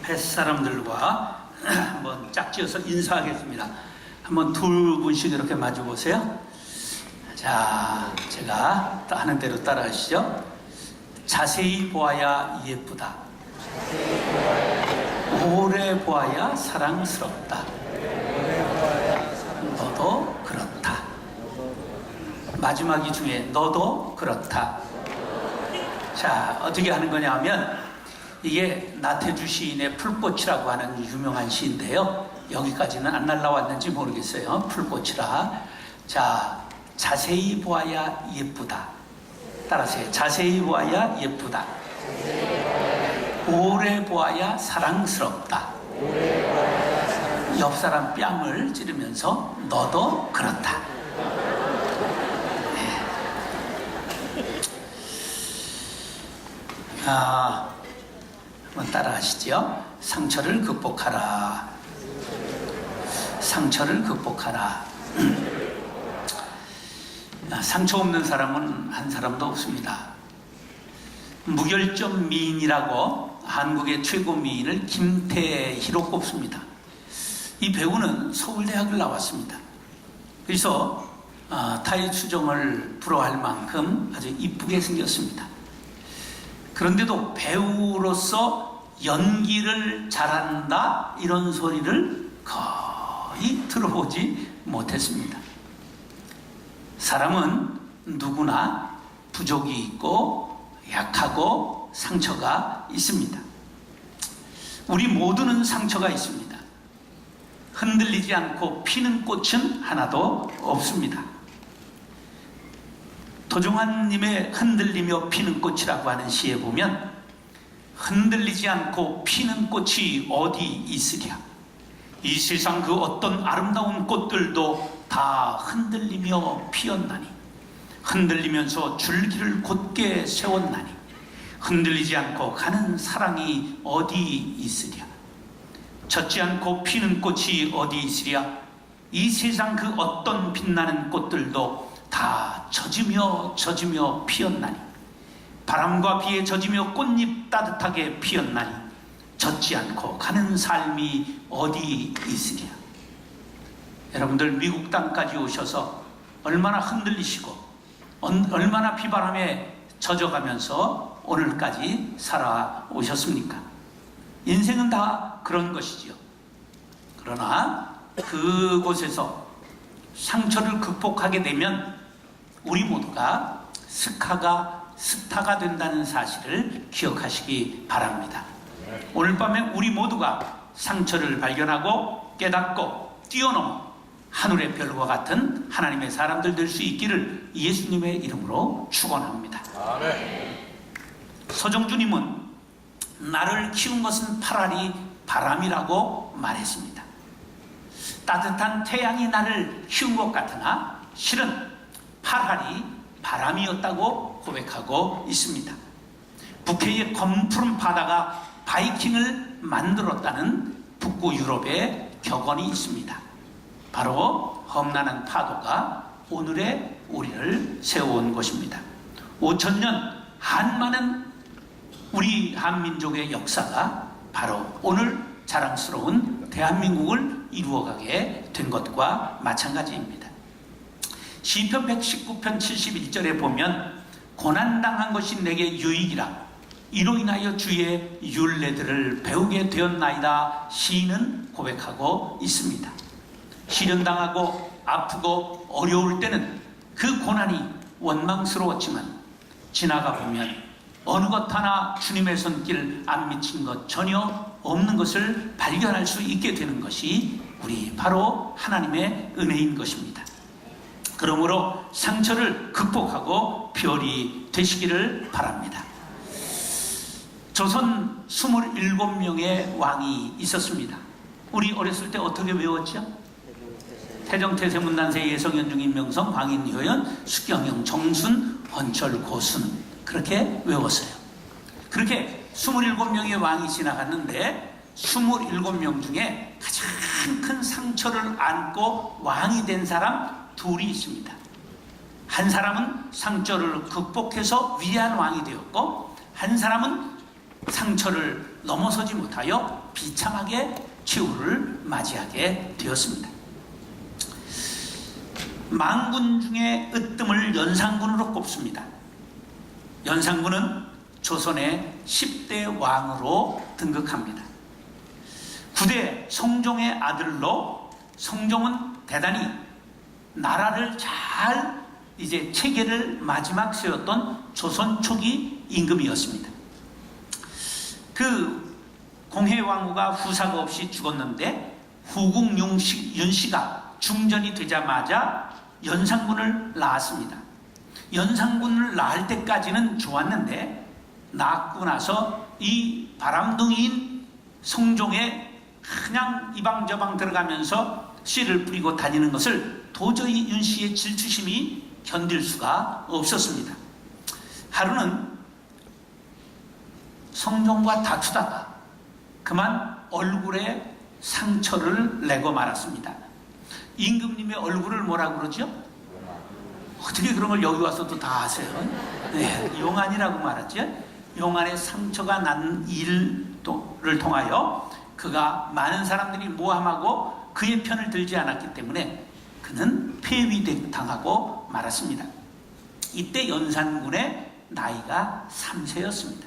뱃사람들과 한번 짝지어서 인사하겠습니다. 한번 두 분씩 이렇게 마주 보세요. 자, 제가 하는 대로 따라하시죠. 자세히 보아야 예쁘다. 오래 보아야 사랑스럽다. 너도 그렇다. 마지막이 중에 너도 그렇다. 자, 어떻게 하는 거냐 하면 이게 나태주 시인의 풀꽃이라고 하는 유명한 시인데요. 여기까지는 안 날라왔는지 모르겠어요. 풀꽃이라. 자, 자세히 보아야 예쁘다. 따라하세요. 자세히 보아야 예쁘다. 오래 보아야 사랑스럽다. 옆 사람 뺨을 찌르면서 너도 그렇다. 네. 한번 따라하시죠. 상처를 극복하라. 상처를 극복하라. 상처 없는 사람은 한 사람도 없습니다. 무결점 미인이라고 한국의 최고 미인을 김태희로 꼽습니다. 이 배우는 서울대학을 나왔습니다. 그래서 타의 추종을 부러워할 만큼 아주 이쁘게 생겼습니다. 그런데도 배우로서 연기를 잘한다 이런 소리를 거의 들어보지 못했습니다. 사람은 누구나 부족이 있고 약하고 상처가 있습니다. 우리 모두는 상처가 있습니다. 흔들리지 않고 피는 꽃은 하나도 없습니다. 도종환님의 흔들리며 피는 꽃이라고 하는 시에 보면 흔들리지 않고 피는 꽃이 어디 있으랴. 이 세상 그 어떤 아름다운 꽃들도 다 흔들리며 피었나니 흔들리면서 줄기를 곧게 세웠나니 흔들리지 않고 가는 사랑이 어디 있으랴. 젖지 않고 피는 꽃이 어디 있으랴. 이 세상 그 어떤 빛나는 꽃들도 다 젖으며 피었나니 바람과 비에 젖으며 꽃잎 따뜻하게 피었나니 젖지 않고 가는 삶이 어디 있으랴. 여러분들 미국 땅까지 오셔서 얼마나 흔들리시고 얼마나 비바람에 젖어가면서 오늘까지 살아오셨습니까? 인생은 다 그런 것이지요. 그러나 그곳에서 상처를 극복하게 되면 우리 모두가 스타가 된다는 사실을 기억하시기 바랍니다. 오늘 밤에 우리 모두가 상처를 발견하고 깨닫고 뛰어넘어 하늘의 별과 같은 하나님의 사람들 될 수 있기를 예수님의 이름으로 축원합니다. 아멘. 서정주님은 나를 키운 것은 파라리 바람이라고 말했습니다. 따뜻한 태양이 나를 키운 것 같으나 실은 파라리 바람이었다고 고백하고 있습니다. 북해의 검푸른 바다가 바이킹을 만들었다는 북부 유럽의 격언이 있습니다. 바로 험난한 파도가 오늘의 우리를 세워온 것입니다. 5,000년 한많은 우리 한민족의 역사가 바로 오늘 자랑스러운 대한민국을 이루어가게 된 것과 마찬가지입니다. 시편 119편 71절에 보면 고난당한 것이 내게 유익이라 이로 인하여 주의 율례들을 배우게 되었나이다 시인은 고백하고 있습니다. 시련당하고 아프고 어려울 때는 그 고난이 원망스러웠지만 지나가 보면 어느 것 하나 주님의 손길 안 미친 것 전혀 없는 것을 발견할 수 있게 되는 것이 우리 바로 하나님의 은혜인 것입니다. 그러므로 상처를 극복하고 별이 되시기를 바랍니다. 조선 27명의 왕이 있었습니다. 우리 어렸을 때 어떻게 외웠죠? 태정, 태세문, 난세, 예성현, 중인, 명성, 황인, 효연, 수경영, 정순, 헌철, 고순 그렇게 외웠어요. 그렇게 27명의 왕이 지나갔는데 27명 중에 가장 큰 상처를 안고 왕이 된 사람 둘이 있습니다. 한 사람은 상처를 극복해서 위대한 왕이 되었고 한 사람은 상처를 넘어서지 못하여 비참하게 최후를 맞이하게 되었습니다. 망군 중에 으뜸을 연산군으로 꼽습니다. 연산군은 조선의 10대 왕으로 등극합니다. 9대 성종의 아들로 성종은 대단히 나라를 잘 체계를 마지막 세웠던 조선 초기 임금이었습니다. 그 공해왕후가 후사가 없이 죽었는데 후궁 윤씨가 중전이 되자마자 연산군을 낳았습니다. 연산군을 낳을 때까지는 좋았는데 낳고 나서 이 바람둥이인 성종에 그냥 이방저방 들어가면서 씨를 뿌리고 다니는 것을 도저히 윤씨의 질투심이 견딜 수가 없었습니다. 하루는 성종과 다투다가 그만 얼굴에 상처를 내고 말았습니다. 임금님의 얼굴을 뭐라고 그러죠? 어떻게 그런 걸 여기 와서도 다 아세요? 네, 용안이라고 말하죠. 용안에 상처가 난 일을 통하여 그가 많은 사람들이 모함하고 그의 편을 들지 않았기 때문에 그는 폐위당하고 말았습니다. 이때 연산군의 나이가 3세였습니다.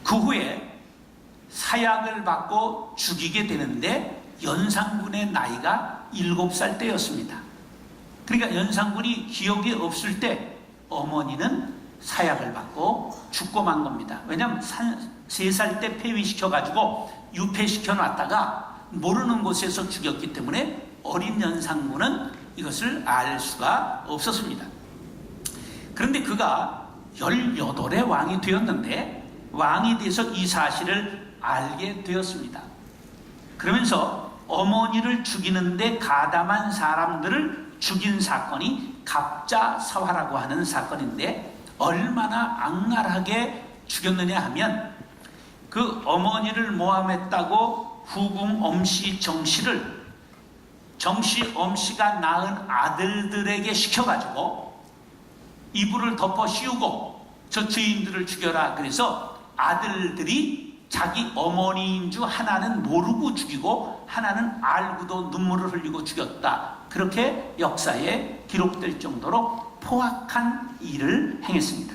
그 후에 사약을 받고 죽이게 되는데 연산군의 나이가 7살 때였습니다. 그러니까 연산군이 기억이 없을 때 어머니는 사약을 받고 죽고 만 겁니다. 왜냐하면 3살 때 폐위시켜가지고 유폐시켜 놨다가 모르는 곳에서 죽였기 때문에 어린 연산군은 이것을 알 수가 없었습니다. 그런데 그가 18의 왕이 되었는데 왕이 돼서 이 사실을 알게 되었습니다. 그러면서 어머니를 죽이는데 가담한 사람들을 죽인 사건이 갑자사화라고 하는 사건인데 얼마나 악랄하게 죽였느냐 하면 그 어머니를 모함했다고 후궁 엄씨 정씨를 정씨 엄씨가 낳은 아들들에게 시켜가지고 이불을 덮어 씌우고 저 죄인들을 죽여라. 그래서 아들들이 자기 어머니인 줄 하나는 모르고 죽이고 하나는 알고도 눈물을 흘리고 죽였다. 그렇게 역사에 기록될 정도로 포악한 일을 행했습니다.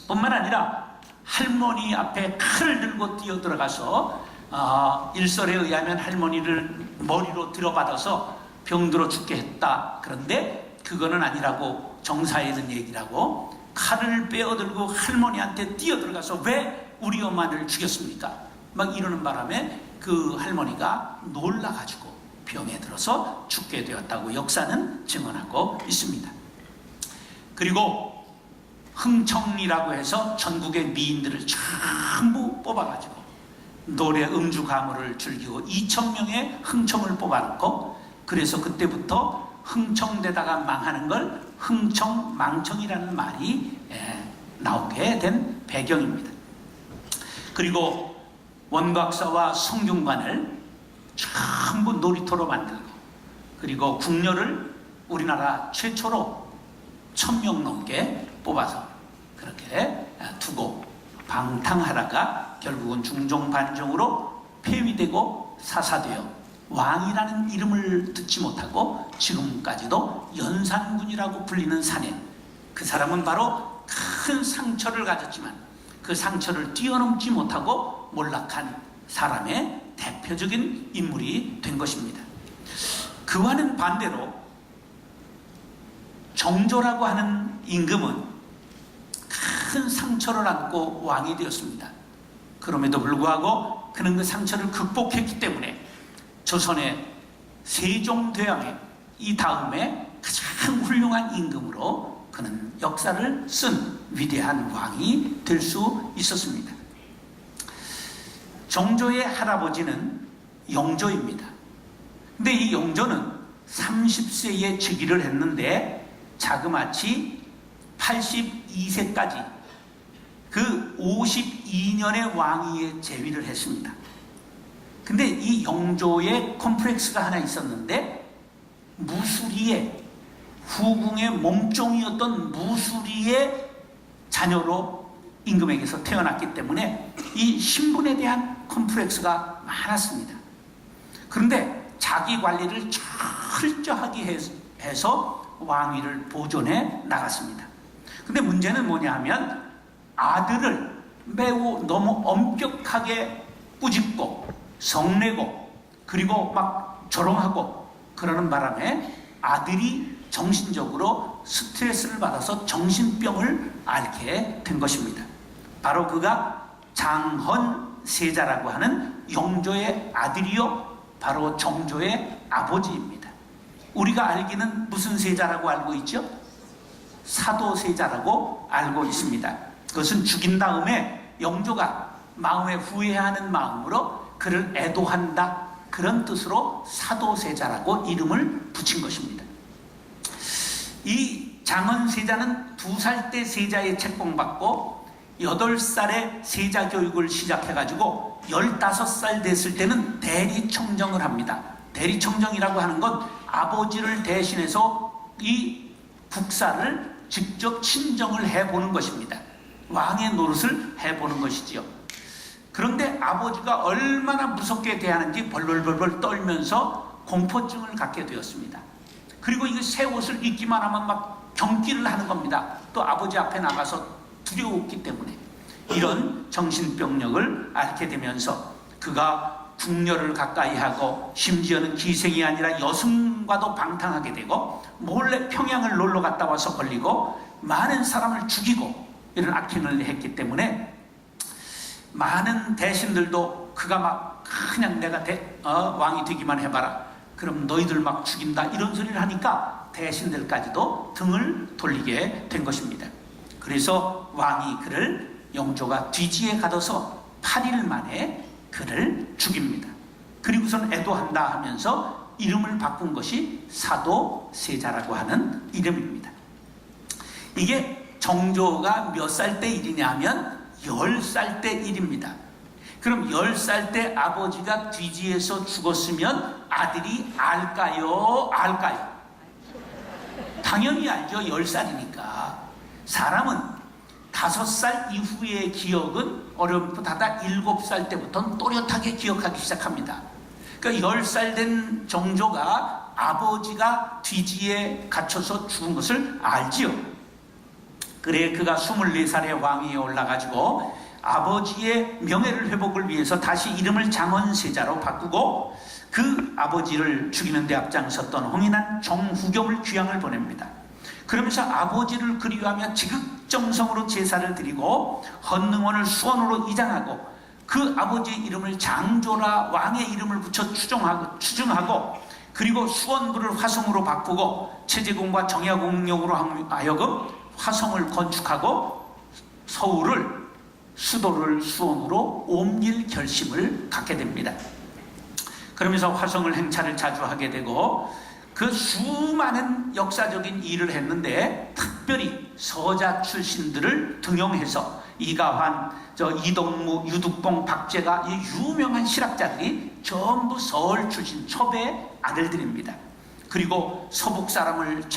뿐만 아니라 할머니 앞에 칼을 들고 뛰어들어가서 일설에 의하면 할머니를 머리로 들어받아서 병들어 죽게 했다. 그런데 그거는 아니라고 정사에는 얘기라고 칼을 빼어들고 할머니한테 뛰어들어가서 왜 우리 엄마를 죽였습니까? 막 이러는 바람에 그 할머니가 놀라가지고 병에 들어서 죽게 되었다고 역사는 증언하고 있습니다. 그리고 흥청이라고 해서 전국의 미인들을 전부 뽑아가지고 노래 음주 가무를 즐기고 2,000명의 흥청을 뽑아놓고 그래서 그때부터 흥청되다가 망하는 걸 흥청망청이라는 말이 나오게 된 배경입니다. 그리고 원각사와 성균관을 전부 놀이터로 만들고 그리고 궁녀를 우리나라 최초로 1,000명 넘게 뽑아서 그렇게 두고 방탕하다가 결국은 중종반정으로 폐위되고 사사되어 왕이라는 이름을 듣지 못하고 지금까지도 연산군이라고 불리는 사내, 그 사람은 바로 큰 상처를 가졌지만 그 상처를 뛰어넘지 못하고 몰락한 사람의 대표적인 인물이 된 것입니다. 그와는 반대로 정조라고 하는 임금은 큰 상처를 안고 왕이 되었습니다. 그럼에도 불구하고 그는 그 상처를 극복했기 때문에 조선의 세종대왕의 이 다음에 가장 훌륭한 임금으로 그는 역사를 쓴 위대한 왕이 될 수 있었습니다. 정조의 할아버지는 영조입니다. 근데 이 영조는 30세에 즉위를 했는데 자그마치 82세까지 그 52년의 왕위에 재위를 했습니다. 근데 이 영조의 콤플렉스가 하나 있었는데 무수리의 후궁의 몸종이었던 무수리의 자녀로 임금에게서 태어났기 때문에 이 신분에 대한 컴플렉스가 많았습니다. 그런데 자기 관리를 철저하게 해서 왕위를 보존해 나갔습니다. 근데 문제는 뭐냐 하면 아들을 매우 너무 엄격하게 꾸짖고 성내고 그리고 막 조롱하고 그러는 바람에 아들이 정신적으로 스트레스를 받아서 정신병을 앓게 된 것입니다. 바로 그가 장헌세자라고 하는 영조의 아들이요 바로 정조의 아버지입니다. 우리가 알기는 무슨 세자라고 알고 있죠? 사도세자라고 알고 있습니다. 그것은 죽인 다음에 영조가 마음에 후회하는 마음으로 그를 애도한다, 그런 뜻으로 사도세자라고 이름을 붙인 것입니다. 이 장헌세자는 2살 때 세자의 책봉받고 8살에 세자 교육을 시작해가지고 15살 됐을 때는 대리청정을 합니다. 대리청정이라고 하는 건 아버지를 대신해서 이 국사를 직접 친정을 해보는 것입니다. 왕의 노릇을 해보는 것이지요. 그런데 아버지가 얼마나 무섭게 대하는지 벌벌벌벌 떨면서 공포증을 갖게 되었습니다. 그리고 이 새 옷을 입기만 하면 막 경기를 하는 겁니다. 또 아버지 앞에 나가서 두려웠기 때문에 이런 정신병력을 앓게 되면서 그가 궁녀를 가까이 하고 심지어는 기생이 아니라 여승과도 방탕하게 되고 몰래 평양을 놀러 갔다 와서 걸리고 많은 사람을 죽이고 이런 악행을 했기 때문에 많은 대신들도 그가 막 그냥 내가 왕이 되기만 해봐라, 그럼 너희들 막 죽인다, 이런 소리를 하니까 대신들까지도 등을 돌리게 된 것입니다. 그래서 왕이 그를 영조가 뒤지에 가둬서 8일 만에 그를 죽입니다. 그리고선 애도한다 하면서 이름을 바꾼 것이 사도세자라고 하는 이름입니다. 이게 정조가 몇 살 때 일이냐 하면 10살 때 일입니다. 그럼 10살 때 아버지가 뒤지에서 죽었으면 아들이 알까요? 알까요? 당연히 알죠. 10살이니까. 사람은 5살 이후의 기억은 어렴풋하다 7살 때부터는 또렷하게 기억하기 시작합니다. 그러니까 10살 된 정조가 아버지가 뒤지에 갇혀서 죽은 것을 알지요. 그래 그가 24살에 왕위에 올라가지고 아버지의 명예를 회복을 위해서 다시 이름을 장헌세자로 바꾸고 그 아버지를 죽이는 데 앞장섰던 홍인한 정후겸을 귀양을 보냅니다. 그러면서 아버지를 그리워하며 지극정성으로 제사를 드리고 헌능원을 수원으로 이장하고 그 아버지의 이름을 장조라 왕의 이름을 붙여 추증하고 그리고 수원구를 화성으로 바꾸고 체제공과 정야공용으로 하여금 화성을 건축하고 서울을 수도를 수원으로 옮길 결심을 갖게 됩니다. 그러면서 화성을 행차를 자주 하게 되고 그 수많은 역사적인 일을 했는데 특별히 서자 출신들을 등용해서 이가환, 이동무, 유득봉, 박제가 이 유명한 실학자들이 전부 서울 출신 첩의 아들들입니다. 그리고 서북 사람을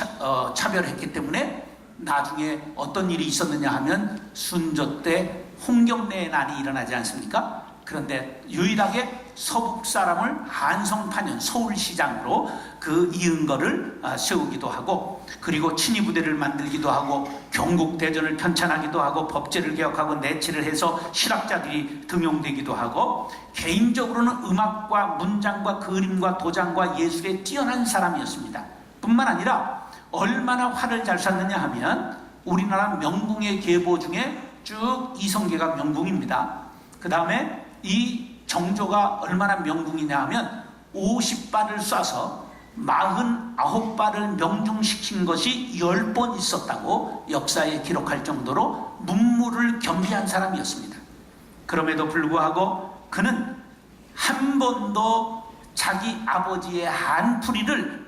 차별했기 때문에 나중에 어떤 일이 있었느냐 하면 순조 때 홍경래의 난이 일어나지 않습니까? 그런데 유일하게 서북 사람을 한성판현 서울시장으로 그 이은거를 세우기도 하고 그리고 친위부대를 만들기도 하고 경국대전을 편찬하기도 하고 법제를 개혁하고 내치를 해서 실학자들이 등용되기도 하고 개인적으로는 음악과 문장과 그림과 도장과 예술에 뛰어난 사람이었습니다. 뿐만 아니라 얼마나 화를 잘 쐈느냐 하면 우리나라 명궁의 계보 중에 쭉 이성계가 명궁입니다. 그 다음에 이 정조가 얼마나 명궁이냐 하면 50발을 쏴서 49발을 명중시킨 것이 10번 있었다고 역사에 기록할 정도로 문무를 겸비한 사람이었습니다. 그럼에도 불구하고 그는 한 번도 자기 아버지의 한풀이를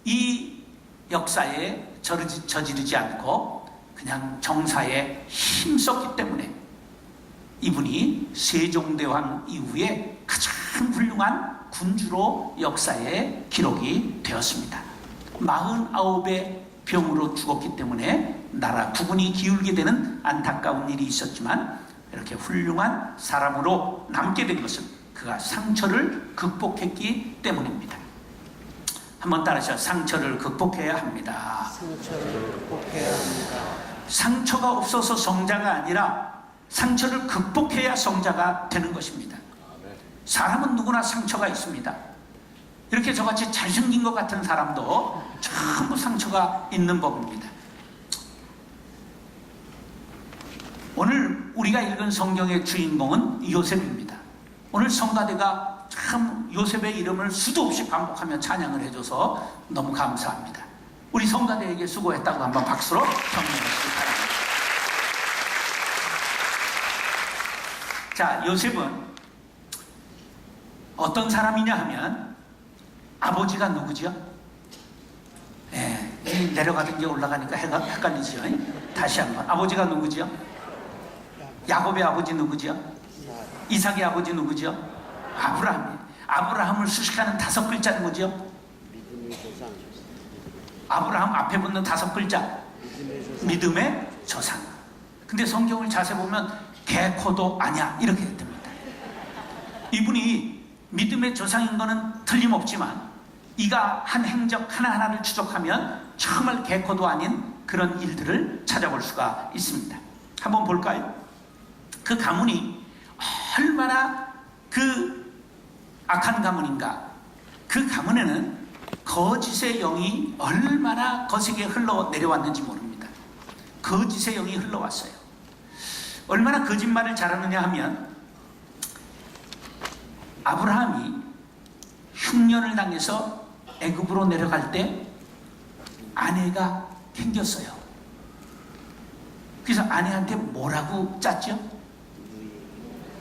이 역사에 저지르지 않고 그냥 정사에 힘썼기 때문에 이분이 세종대왕 이후에 가장 훌륭한 군주로 역사에 기록이 되었습니다. 49의 병으로 죽었기 때문에 나라 부군이 기울게 되는 안타까운 일이 있었지만 이렇게 훌륭한 사람으로 남게 된 것은 그가 상처를 극복했기 때문입니다. 한번 따라하시죠. 상처를 극복해야 합니다. 상처를 극복해야 합니다. 상처가 없어서 성자가 아니라 상처를 극복해야 성자가 되는 것입니다. 사람은 누구나 상처가 있습니다. 이렇게 저같이 잘생긴 것 같은 사람도 전부 상처가 있는 법입니다. 오늘 우리가 읽은 성경의 주인공은 요셉입니다. 오늘 성가대가 참 요셉의 이름을 수도 없이 반복하며 찬양을 해줘서 너무 감사합니다. 우리 성가대에게 수고했다고 한번 박수로 격려해주시기 바랍니다. 자, 요셉은 어떤 사람이냐 하면 아버지가 누구죠? 내려가던 게 올라가니까 헷갈리죠? 다시 한번. 아버지가 누구죠? 야곱의 아버지 누구죠? 이삭의 아버지 누구죠? 아브라함. 아브라함을 수식하는 5글자는 뭐죠? 아브라함 앞에 붙는 5글자. 믿음의 조상. 근데 성경을 자세히 보면 개코도 아니야 이렇게 됩니다. 이분이 믿음의 조상인 거는 틀림없지만 이가 한 행적 하나하나를 추적하면 정말 개코도 아닌 그런 일들을 찾아볼 수가 있습니다. 한번 볼까요? 그 가문이 얼마나 그 악한 가문인가. 그 가문에는 거짓의 영이 얼마나 거세게 흘러내려왔는지 모릅니다. 거짓의 영이 흘러왔어요. 얼마나 거짓말을 잘하느냐 하면 아브라함이 흉년을 당해서 애굽으로 내려갈 때 아내가 캥겼어요. 그래서 아내한테 뭐라고 짰죠?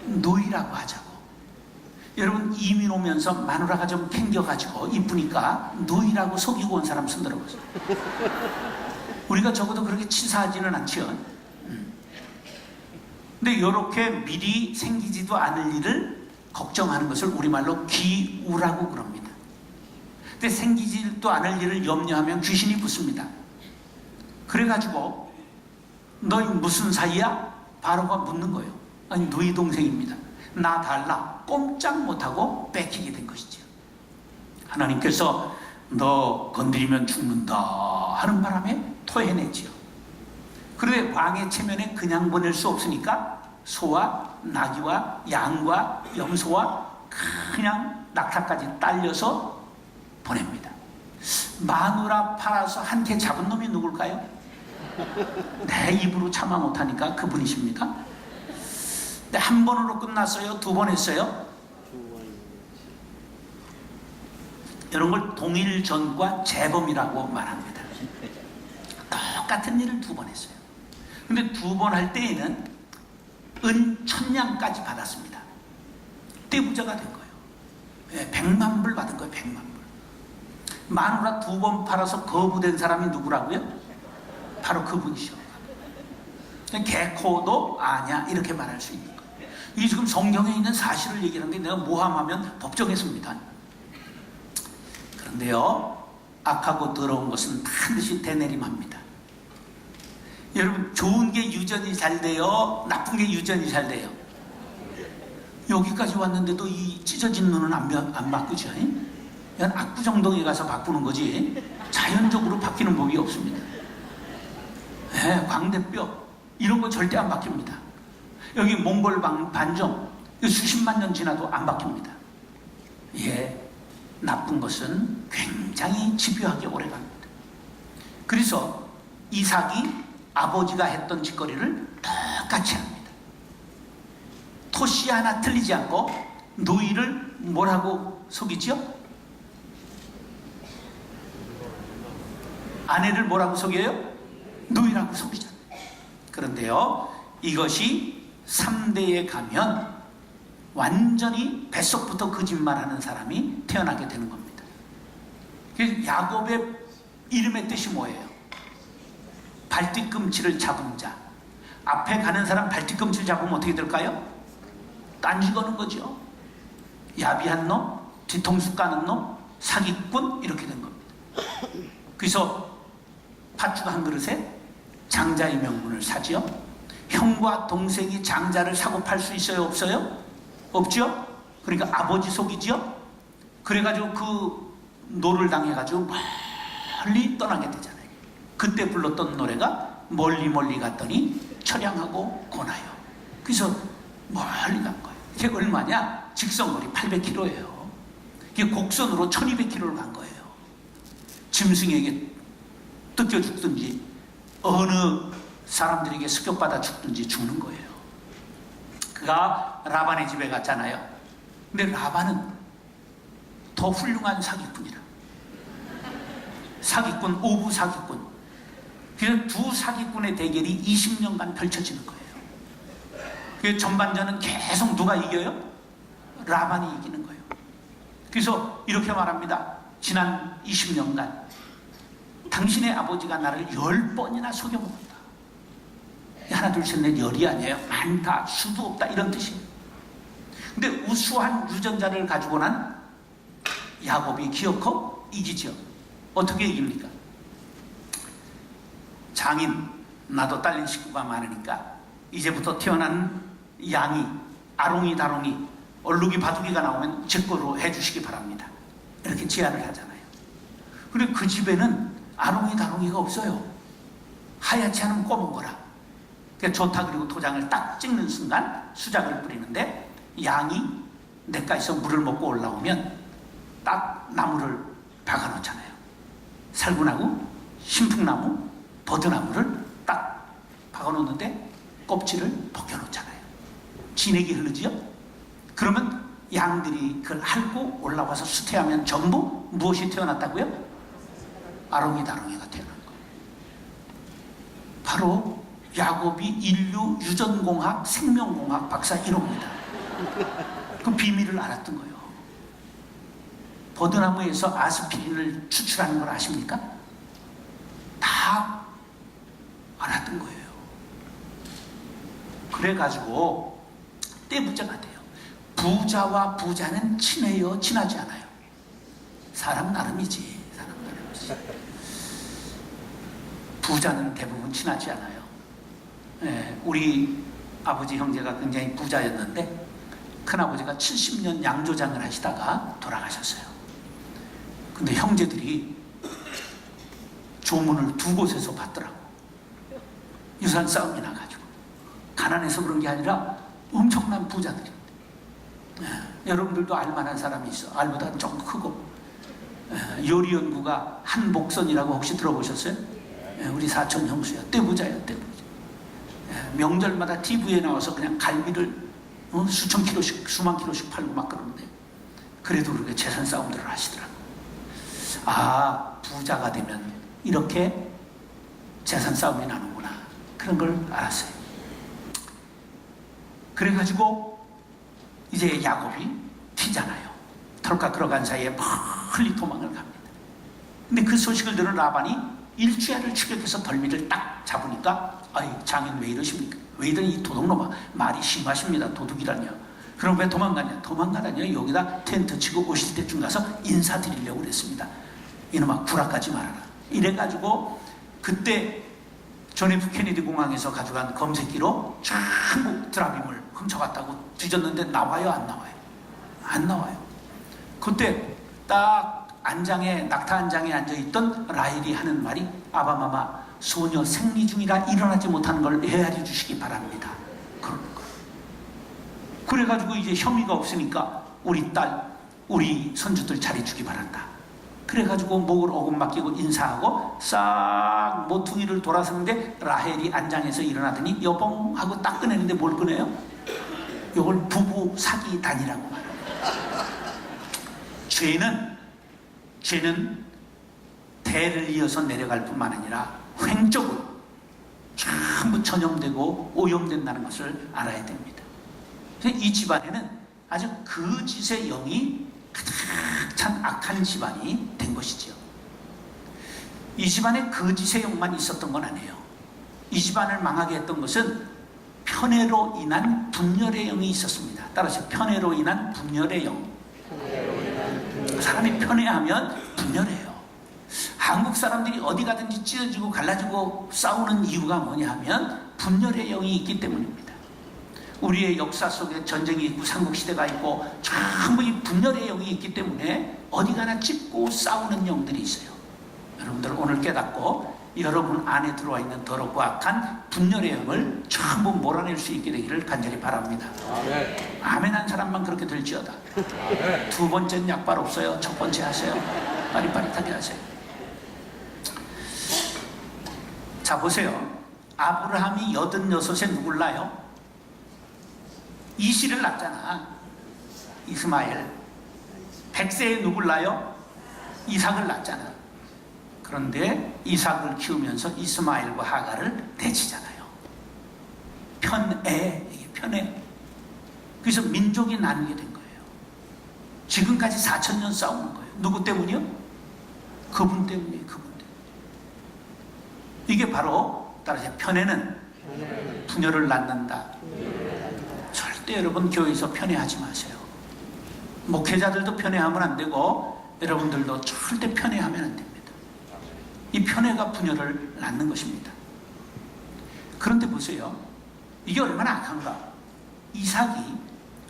노이라고 하자고. 여러분 이민 오면서 마누라가 좀 캥겨가지고 이쁘니까 노이라고 속이고 온 사람 손 들어보세요. 우리가 적어도 그렇게 치사하지는 않죠. 근데 이렇게 미리 생기지도 않을 일을 걱정하는 것을 우리말로 기우라고 그럽니다. 근데 생기지도 않을 일을 염려하면 귀신이 붙습니다. 그래가지고 너희 무슨 사이야? 바로가 묻는 거예요. 아니 너희 동생입니다. 나 달라. 꼼짝 못하고 뺏기게 된 것이죠. 하나님께서 너 건드리면 죽는다 하는 바람에 토해내지요. 그런데 왕의 체면에 그냥 보낼 수 없으니까 소와 나귀와 양과 염소와 그냥 낙타까지 딸려서 보냅니다. 마누라 팔아서 한 개 잡은 놈이 누굴까요? 내 입으로 참아 못하니까 그분이십니까? 근데 한 번으로 끝났어요? 2번 했어요? 이런 걸 동일전과 재범이라고 말합니다. 똑같은 일을 2번 했어요. 근데 2번 할 때에는 은 1000냥까지 받았습니다. 떼부자가 된 거예요. 100만 불 받은 거예요. 100만 불. 마누라 2번 팔아서 거부된 사람이 누구라고요? 바로 그분이죠. 개코도 아냐 이렇게 말할 수 있는 거예요. 이게 지금 성경에 있는 사실을 얘기하는데 내가 모함하면 법정했습니다. 그런데요, 악하고 더러운 것은 반드시 대내림합니다. 여러분 좋은 게 유전이 잘 돼요? 나쁜 게 유전이 잘 돼요? 여기까지 왔는데도 이 찢어진 눈은 안 바꾸죠? 이건 압구정동에 가서 바꾸는 거지 자연적으로 바뀌는 법이 없습니다. 광대뼈 이런 거 절대 안 바뀝니다. 여기 몽골 반점 수십만 년 지나도 안 바뀝니다. 나쁜 것은 굉장히 집요하게 오래갑니다. 그래서 이삭이 아버지가 했던 짓거리를 똑같이 합니다. 토시 하나 틀리지 않고 노이를 뭐라고 속이죠? 아내를 뭐라고 속여요? 노이라고 속이잖아요. 그런데요, 이것이 3대에 가면 완전히 뱃속부터 거짓말하는 사람이 태어나게 되는 겁니다. 야곱의 이름의 뜻이 뭐예요? 발뒤꿈치를 잡은 자. 앞에 가는 사람 발뒤꿈치를 잡으면 어떻게 될까요? 딴지 거는 거죠. 야비한 놈, 뒤통수 까는 놈, 사기꾼 이렇게 된 겁니다. 그래서 팥죽 한 그릇에 장자의 명분을 사지요. 형과 동생이 장자를 사고 팔 수 있어요? 없어요? 없죠? 그러니까 아버지 속이죠? 그래가지고 그 노를 당해가지고 멀리 떠나게 되잖아요. 그때 불렀던 노래가 멀리 멀리 갔더니 처량하고 고나요. 그래서 멀리 간 거예요. 이게 얼마냐? 직선거리 800km예요. 이게 곡선으로 1200km를 간 거예요. 짐승에게 뜯겨 죽든지 어느 사람들에게 습격받아 죽든지 죽는 거예요. 그가 라반의 집에 갔잖아요. 근데 라반은 더 훌륭한 사기꾼이라. 사기꾼, 오부 사기꾼. 그래서 두 사기꾼의 대결이 20년간 펼쳐지는 거예요. 그 전반전은 계속 누가 이겨요? 라반이 이기는 거예요. 그래서 이렇게 말합니다. 지난 20년간 당신의 아버지가 나를 10번이나 속여먹었다. 하나 둘 셋 넷 열이 아니에요. 많다, 수도 없다, 이런 뜻이에요. 근데 우수한 유전자를 가지고 난 야곱이 기어코 이기죠. 어떻게 이깁니까? 장인, 나도 딸린 식구가 많으니까 이제부터 태어난 양이 아롱이 다롱이 얼룩이 바둑이가 나오면 제 거로 해주시기 바랍니다. 이렇게 제안을 하잖아요. 그리고 그 집에는 아롱이 다롱이가 없어요. 하얗지 않으면 검은 거라. 그러니까 좋다 그리고 도장을 딱 찍는 순간 수작을 뿌리는데 양이 냇가에서 물을 먹고 올라오면 딱 나무를 박아놓잖아요. 살구나무, 신풍나무, 버드나무를 딱 박아놓는데 껍질을 벗겨놓잖아요. 진액이 흐르지요? 그러면 양들이 그걸 핥고 올라와서 수태하면 전부 무엇이 태어났다고요? 아롱이 다롱이가 태어난 거예요. 바로 야곱이 인류 유전공학, 생명공학 박사 1호입니다. 그 비밀을 알았던 거예요. 버드나무에서 아스피린을 추출하는 걸 아십니까? 다 알았던 거예요. 그래가지고 떼부자가 돼요. 부자와 부자는 친해요? 친하지 않아요? 사람 나름이지. 사람 나름이지. 부자는 대부분 친하지 않아요. 네, 우리 아버지 형제가 굉장히 부자였는데 큰아버지가 70년 양조장을 하시다가 돌아가셨어요. 근데 형제들이 조문을 두 곳에서 받더라고. 유산 싸움이 나가지고. 가난해서 그런 게 아니라 엄청난 부자들인데. 여러분들도 알만한 사람이 있어. 알보다 좀 크고. 요리연구가 한복선이라고 혹시 들어보셨어요? 우리 사촌 형수야. 떼부자야, 떼부자. 명절마다 TV에 나와서 그냥 갈비를 수천 킬로씩, 수만 킬로씩 팔고 막 그러는데 그래도 그렇게 재산 싸움들을 하시더라고. 아, 부자가 되면 이렇게 재산 싸움이 나는구나. 그런 걸 알았어요. 그래가지고 이제 야곱이 튀잖아요. 털까 들어간 사이에 멀리 도망을 갑니다. 근데 그 소식을 들은 라반이 일주야를 추격해서 덜미를 딱 잡으니까 아이, 장인 왜 이러십니까? 왜 이러니 이 도둑놈아, 말이 심하십니다. 도둑이라뇨. 그럼 왜 도망가냐? 도망가다뇨. 여기다 텐트 치고 오실 때쯤 가서 인사드리려고 그랬습니다. 이놈아, 구라까지 말아라. 이래가지고 그때 존 F 케네디 공항에서 가져간 검색기로 전부 드라빔을 훔쳐갔다고 뒤졌는데 나와요, 안 나와요? 안 나와요. 그때 딱 안장에, 낙타 안장에 앉아있던 라헬이 하는 말이 아바마마, 소녀 생리 중이라 일어나지 못하는 걸 헤아려 주시기 바랍니다. 그러는 거예요. 그래가지고 이제 혐의가 없으니까 우리 딸, 우리 손주들 잘해주기 바란다. 그래가지고 목을 어금 맡기고 인사하고 싹 모퉁이를 돌아서는데 라헬이 안장에서 일어나더니 여봉 하고 딱 꺼내는데 뭘 꺼내요? 이걸 부부 사기 단이라고 말합니다. 죄는 대를 이어서 내려갈 뿐만 아니라 횡적으로 전부 전염되고 오염된다는 것을 알아야 됩니다. 그래서 이 집안에는 아주 거짓의 영이 가득 찬 악한 집안이 된 것이지요. 이 집안에 거짓의 영만 있었던 건 아니에요. 이 집안을 망하게 했던 것은 편애로 인한 분열의 영이 있었습니다. 따라서 편애로 인한 분열의 영. 사람이 편애하면 분열해요. 한국 사람들이 어디 가든지 찢어지고 갈라지고 싸우는 이유가 뭐냐 하면 분열의 영이 있기 때문입니다. 우리의 역사 속에 전쟁이 있고 삼국시대가 있고 전부 이 분열의 영이 있기 때문에 어디 가나 찢고 싸우는 영들이 있어요. 여러분들 오늘 깨닫고 여러분 안에 들어와 있는 더럽고 악한 분열의 영을 전부 몰아낼 수 있게 되기를 간절히 바랍니다. 아멘. 아멘 한 사람만 그렇게 될지어다. 아멘. 두 번째는 약발 없어요. 첫 번째 하세요. 빠릿빠릿하게 하세요. 자 보세요. 아브라함이 86에 누굴 낳아요? 이시를 낳잖아. 이스마엘. 100세에 누굴 낳아요? 이삭을 낳잖아. 그런데 이삭을 키우면서 이스마엘과 하갈을 내치잖아요. 편애, 이게 편애. 그래서 민족이 나누게 된 거예요. 지금까지 4,000년 싸우는 거예요. 누구 때문이요? 그분 때문이에요. 그분 때문에. 이게 바로 따라서 편애는 분열을 낳는다. 절대 여러분 교회에서 편애하지 마세요. 목회자들도 편애하면 안 되고 여러분들도 절대 편애하면 안 됩니다. 이 편애가 분열을 낳는 것입니다. 그런데 보세요. 이게 얼마나 악한가. 이삭이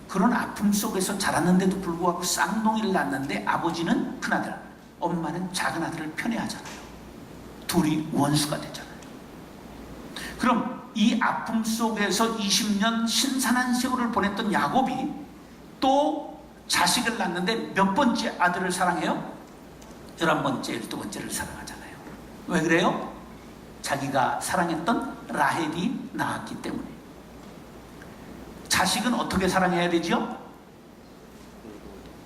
그런 아픔 속에서 자랐는데도 불구하고 쌍둥이를 낳았는데 아버지는 큰아들, 엄마는 작은아들을 편애하잖아요. 둘이 원수가 되잖아요. 그럼 이 아픔 속에서 20년 신선한 세월을 보냈던 야곱이 또 자식을 낳는데 몇 번째 아들을 사랑해요? 11번째, 12번째를 사랑하잖아요. 왜 그래요? 자기가 사랑했던 라헬이 낳았기 때문에. 자식은 어떻게 사랑해야 되죠?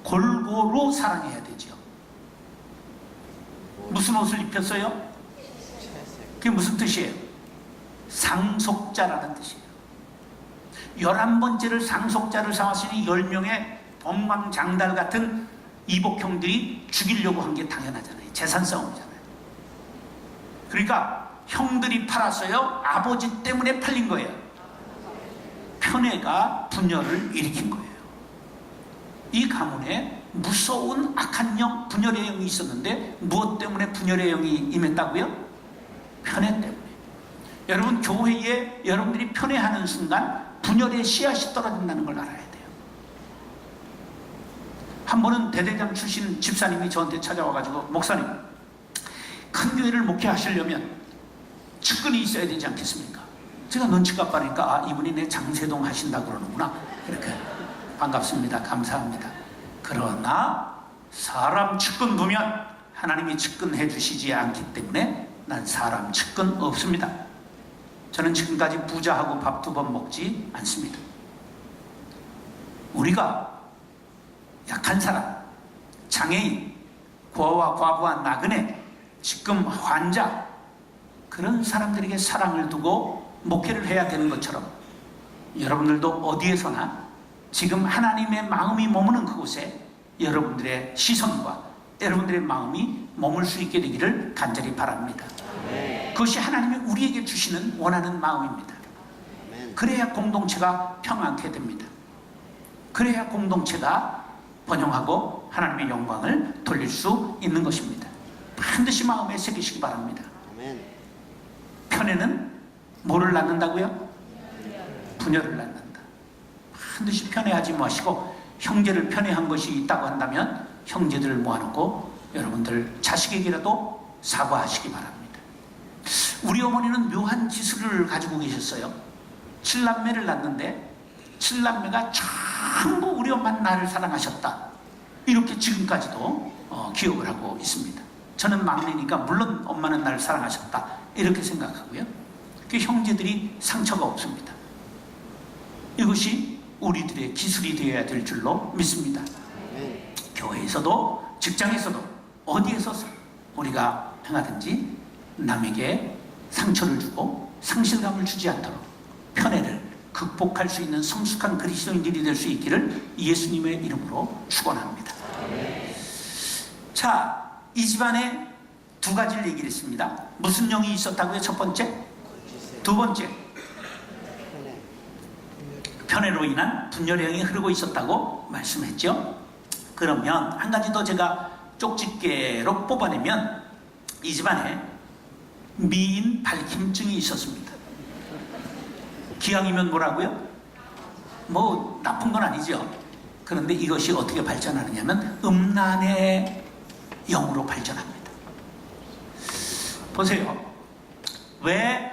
골고루 사랑해야 되죠. 무슨 옷을 입혔어요? 그게 무슨 뜻이에요? 상속자라는 뜻이에요. 11번째를 상속자를 삼았으니 10명의 범망장달 같은 이복형들이 죽이려고 한 게 당연하잖아요. 재산 싸움이잖아요. 그러니까 형들이 팔았어요. 아버지 때문에 팔린 거예요. 편애가 분열을 일으킨 거예요. 이 가문에 무서운 악한 영, 분열의 영이 있었는데 무엇 때문에 분열의 영이 임했다고요? 편애 때문에. 여러분 교회에 여러분들이 편애하는 순간 분열의 씨앗이 떨어진다는 걸 알아야 돼요. 한 번은 대대장 출신 집사님이 저한테 찾아와가지고 목사님, 큰 교회를 목회하시려면 측근이 있어야 되지 않겠습니까? 제가 눈치가 빠르니까 아, 이분이 내 장세동 하신다 그러는구나. 이렇게 반갑습니다. 감사합니다. 그러나 사람 측근 두면 하나님이 측근해 주시지 않기 때문에 난 사람 측근 없습니다. 저는 지금까지 부자하고 밥 2번 먹지 않습니다. 우리가 약한 사람, 장애인, 고아와 과부와 나그네, 지금 환자, 그런 사람들에게 사랑을 두고 목회를 해야 되는 것처럼 여러분들도 어디에서나 지금 하나님의 마음이 머무는 그곳에 여러분들의 시선과 여러분들의 마음이 머물 수 있게 되기를 간절히 바랍니다. 그것이 하나님이 우리에게 주시는 원하는 마음입니다. 그래야 공동체가 평안케 됩니다. 그래야 공동체가 번영하고 하나님의 영광을 돌릴 수 있는 것입니다. 반드시 마음에 새기시기 바랍니다. 편애는 뭐를 낳는다고요? 분열을 낳는다. 반드시 편애하지 마시고 형제를 편애한 것이 있다고 한다면 형제들을 모아놓고 여러분들 자식에게라도 사과하시기 바랍니다. 우리 어머니는 묘한 기술을 가지고 계셨어요. 7남매를 낳는데 7남매가 전부 우리 엄마는 나를 사랑하셨다. 이렇게 지금까지도 기억을 하고 있습니다. 저는 막내니까 물론 엄마는 나를 사랑하셨다. 이렇게 생각하고요. 그 형제들이 상처가 없습니다. 이것이 우리들의 기술이 되어야 될 줄로 믿습니다. 교회에서도 직장에서도 어디에서 우리가 행하든지 남에게 상처를 주고 상실감을 주지 않도록 편애를 극복할 수 있는 성숙한 그리스도인들이 될 수 있기를 예수님의 이름으로 축원합니다. 자, 이 집안에 2가지를 얘기를 했습니다. 무슨 영이 있었다고요? 첫 번째? 2번째? 편애로 인한 분열의 영이 흐르고 있었다고 말씀했죠. 그러면 한 가지 더 제가 쪽집게로 뽑아내면 이 집안에 미인 발킴증이 있었습니다. 기왕이면 뭐라고요? 뭐 나쁜 건 아니죠. 그런데 이것이 어떻게 발전하느냐면 음란의 영으로 발전합니다. 보세요. 왜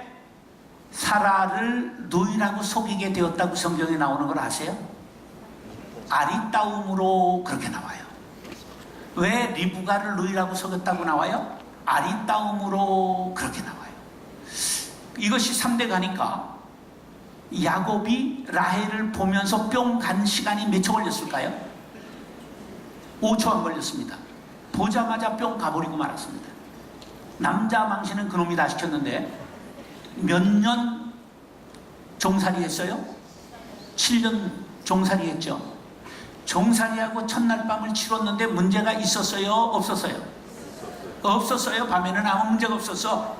사라를 노이라고 속이게 되었다고 성경에 나오는 걸 아세요? 아리따움으로 그렇게 나와요. 왜 리브가를 노이라고 속였다고 나와요? 아리따움으로 그렇게 나와요. 이것이 3대 가니까 야곱이 라헬을 보면서 뿅 간 시간이 몇 초 걸렸을까요? 5초 안 걸렸습니다. 보자마자 뿅 가버리고 말았습니다. 남자 망신은 그놈이 다 시켰는데 몇 년 종살이 했어요? 7년 종살이 했죠. 종살이하고 첫날 밤을 치렀는데 문제가 있었어요? 없었어요? 없었어요. 밤에는 아무 문제가 없었어.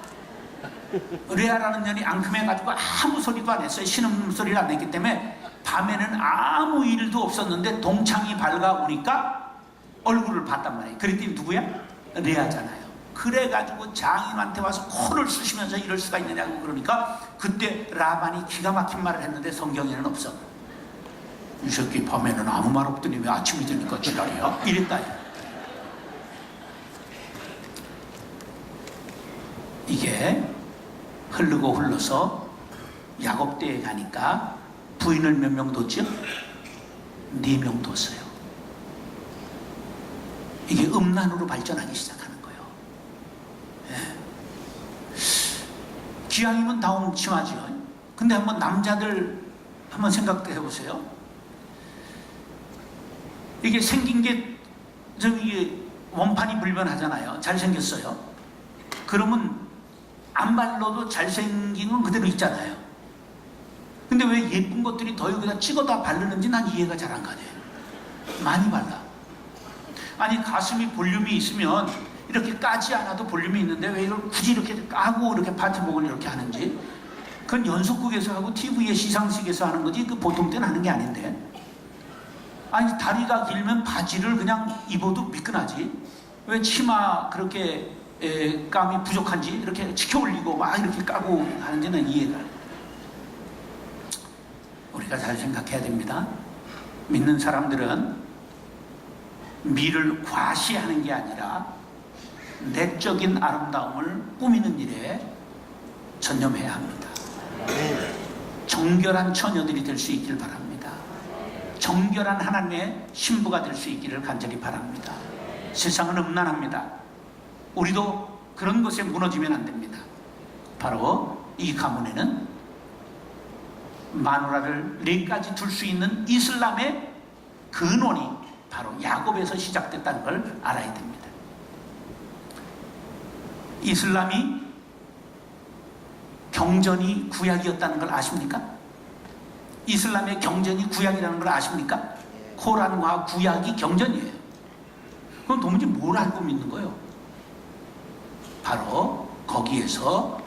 레아라는 년이 앙큼해가지고 아무 소리도 안 했어요. 신음소리를 안 냈기 때문에 밤에는 아무 일도 없었는데 동창이 밝아오니까 얼굴을 봤단 말이에요. 그랬더니 누구야? 레아잖아요. 그래가지고 장인한테 와서 코를 쑤시면서 이럴 수가 있느냐고 그러니까 그때 라반이 기가 막힌 말을 했는데 성경에는 없어. 이 새끼 밤에는 아무 말 없더니 왜 아침이 되니까 지랄이야? 이랬다. 이게 흐르고 흘러서 야곱 때에 가니까 부인을 몇 명 뒀죠? 4명 뒀어요. 이게 음란으로 발전하기 시작하는 거예요. 예. 기왕이면 다 옹침하죠. 근데 한번 남자들 한번 생각해 보세요. 이게 생긴 게 저기 원판이 불변하잖아요. 잘생겼어요. 그러면 안 발라도 잘생긴 건 그대로 있잖아요. 근데 왜 예쁜 것들이 더 여기다 찍어다 바르는지 난 이해가 잘 안 가네. 많이 발라. 아니 가슴이 볼륨이 있으면 이렇게 까지 않아도 볼륨이 있는데 왜 이걸 굳이 이렇게 까고 이렇게 파티복을 이렇게 하는지. 그건 연속극에서 하고 TV의 시상식에서 하는 거지 그 보통 때는 하는 게 아닌데. 아니 다리가 길면 바지를 그냥 입어도 미끈하지. 왜 치마 그렇게 감이 부족한지 이렇게 치켜 올리고 막 이렇게 까고 하는지는 이해가. 우리가 잘 생각해야 됩니다. 믿는 사람들은 미를 과시하는 게 아니라 내적인 아름다움을 꾸미는 일에 전념해야 합니다. 정결한 처녀들이 될 수 있길 바랍니다. 정결한 하나님의 신부가 될 수 있기를 간절히 바랍니다. 세상은 음란합니다. 우리도 그런 것에 무너지면 안 됩니다. 바로 이 가문에는 마누라를 4가지 둘 수 있는 이슬람의 근원이 바로 야곱에서 시작됐다는 걸 알아야 됩니다. 이슬람이 경전이 구약이었다는 걸 아십니까? 이슬람의 경전이 구약이라는 걸 아십니까? 코란과 구약이 경전이에요. 그럼 도무지 뭘 알고 믿는 거예요? 바로 거기에서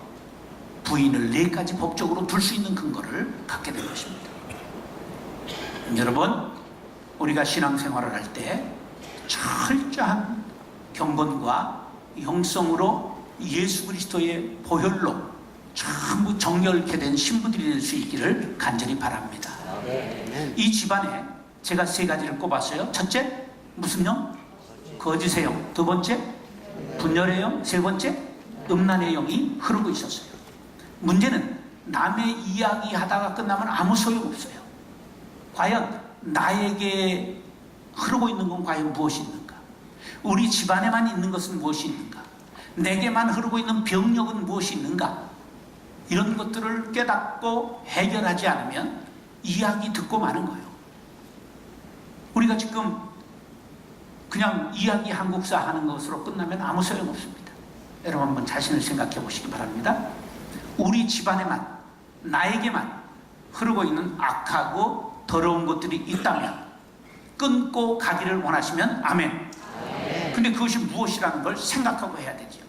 부인을 4가지 법적으로 둘 수 있는 근거를 갖게 된 것입니다. 여러분, 우리가 신앙생활을 할 때 철저한 경건과 영성으로 예수 그리스도의 보혈로 전부 정결케 된 신부들이 될 수 있기를 간절히 바랍니다. 이 집안에 제가 3가지를 꼽았어요. 첫째, 무슨 영? 거짓의 영. 2번째, 분열의 영. 3번째, 음란의 영이 흐르고 있었어요. 문제는 남의 이야기 하다가 끝나면 아무 소용없어요. 과연 나에게 흐르고 있는 건 과연 무엇이 있는가? 우리 집안에만 있는 것은 무엇이 있는가? 내게만 흐르고 있는 병력은 무엇이 있는가? 이런 것들을 깨닫고 해결하지 않으면 이야기 듣고 마는 거예요. 우리가 지금 그냥 이야기 한국사 하는 것으로 끝나면 아무 소용없습니다. 여러분 한번 자신을 생각해 보시기 바랍니다. 우리 집안에만, 나에게만 흐르고 있는 악하고 더러운 것들이 있다면 끊고 가기를 원하시면 아멘. 근데 그것이 무엇이라는 걸 생각하고 해야 되죠.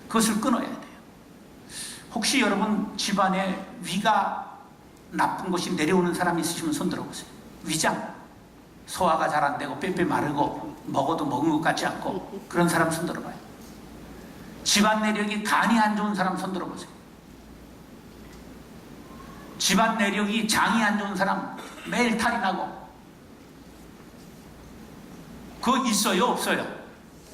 그것을 끊어야 돼요. 혹시 여러분 집안에 위가 나쁜 것이 내려오는 사람이 있으시면 손 들어보세요. 위장, 소화가 잘 안 되고 빼빼 마르고 먹어도 먹은 것 같지 않고 그런 사람 손 들어봐요. 집안 내력이 간이 안 좋은 사람 손 들어보세요. 집안 내력이 장이 안 좋은 사람 매일 탈이 나고 그거 있어요 없어요?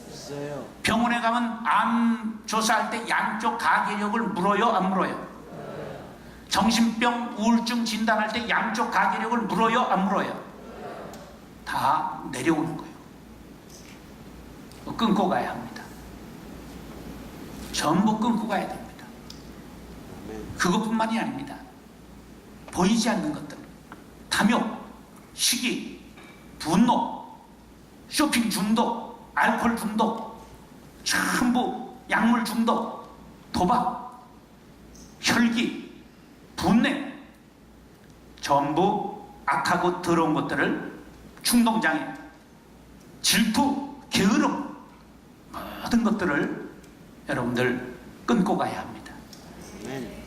있어요. 병원에 가면 암 조사할 때 양쪽 가계력을 물어요 안 물어요? 정신병 우울증 진단할 때 양쪽 가계력을 물어요 안 물어요? 다 내려오는 거예요. 끊고 가야 합니다. 전부 끊고 가야 됩니다. 그것뿐만이 아닙니다. 보이지 않는 것들, 탐욕, 시기, 분노, 쇼핑 중독, 알코올 중독, 전부 약물 중독, 도박, 혈기, 분내, 전부 악하고 더러운 것들을 충동장애, 질투, 게으름, 모든 것들을 여러분들 끊고 가야 합니다.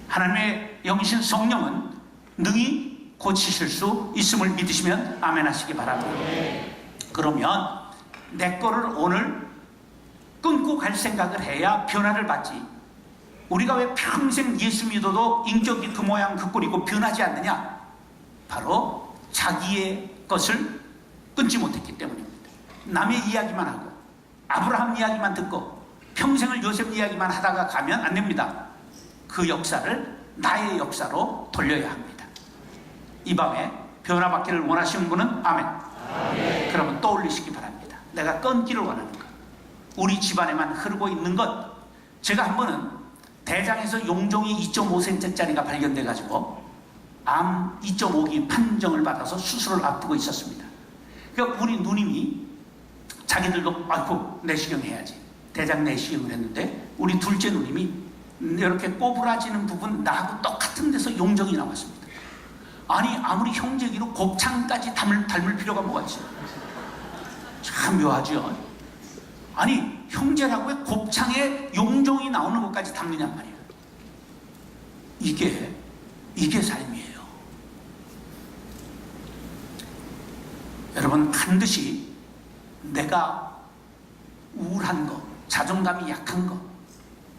하나님의 영이신 성령은 능히 고치실 수 있음을 믿으시면 아멘 하시기 바랍니다. 그러면 내 거를 오늘 끊고 갈 생각을 해야 변화를 받지. 우리가 왜 평생 예수 믿어도 인격이 그 모양 그 꼴이고 변하지 않느냐? 바로 자기의 것을 끊지 못했기 때문입니다. 남의 이야기만 하고 아브라함 이야기만 듣고 평생을 요셉 이야기만 하다가 가면 안 됩니다. 그 역사를 나의 역사로 돌려야 합니다. 이 밤에 변화받기를 원하시는 분은 아멘. 아멘. 그러면 떠올리시기 바랍니다. 내가 끊기를 원하는 것, 우리 집안에만 흐르고 있는 것. 제가 한 번은 대장에서 용종이 2.5cm짜리가 발견돼 가지고 암 2.5기 판정을 받아서 수술을 앞두고 있었습니다. 그러니까 우리 누님이 자기들도 아이고 내시경 해야지 대장 내시경을 했는데 우리 둘째 누님이 이렇게 꼬부라지는 부분 나하고 똑같은 데서 용종이 나왔습니다. 아니 아무리 형제기로 곱창까지 닮을 필요가 뭐가 있어요? 참 묘하죠. 아니 형제라고 왜 곱창에 용종이 나오는 것까지 닮느냔 말이에요. 이게 삶이에요. 여러분 반드시 내가 우울한 거, 자존감이 약한 거,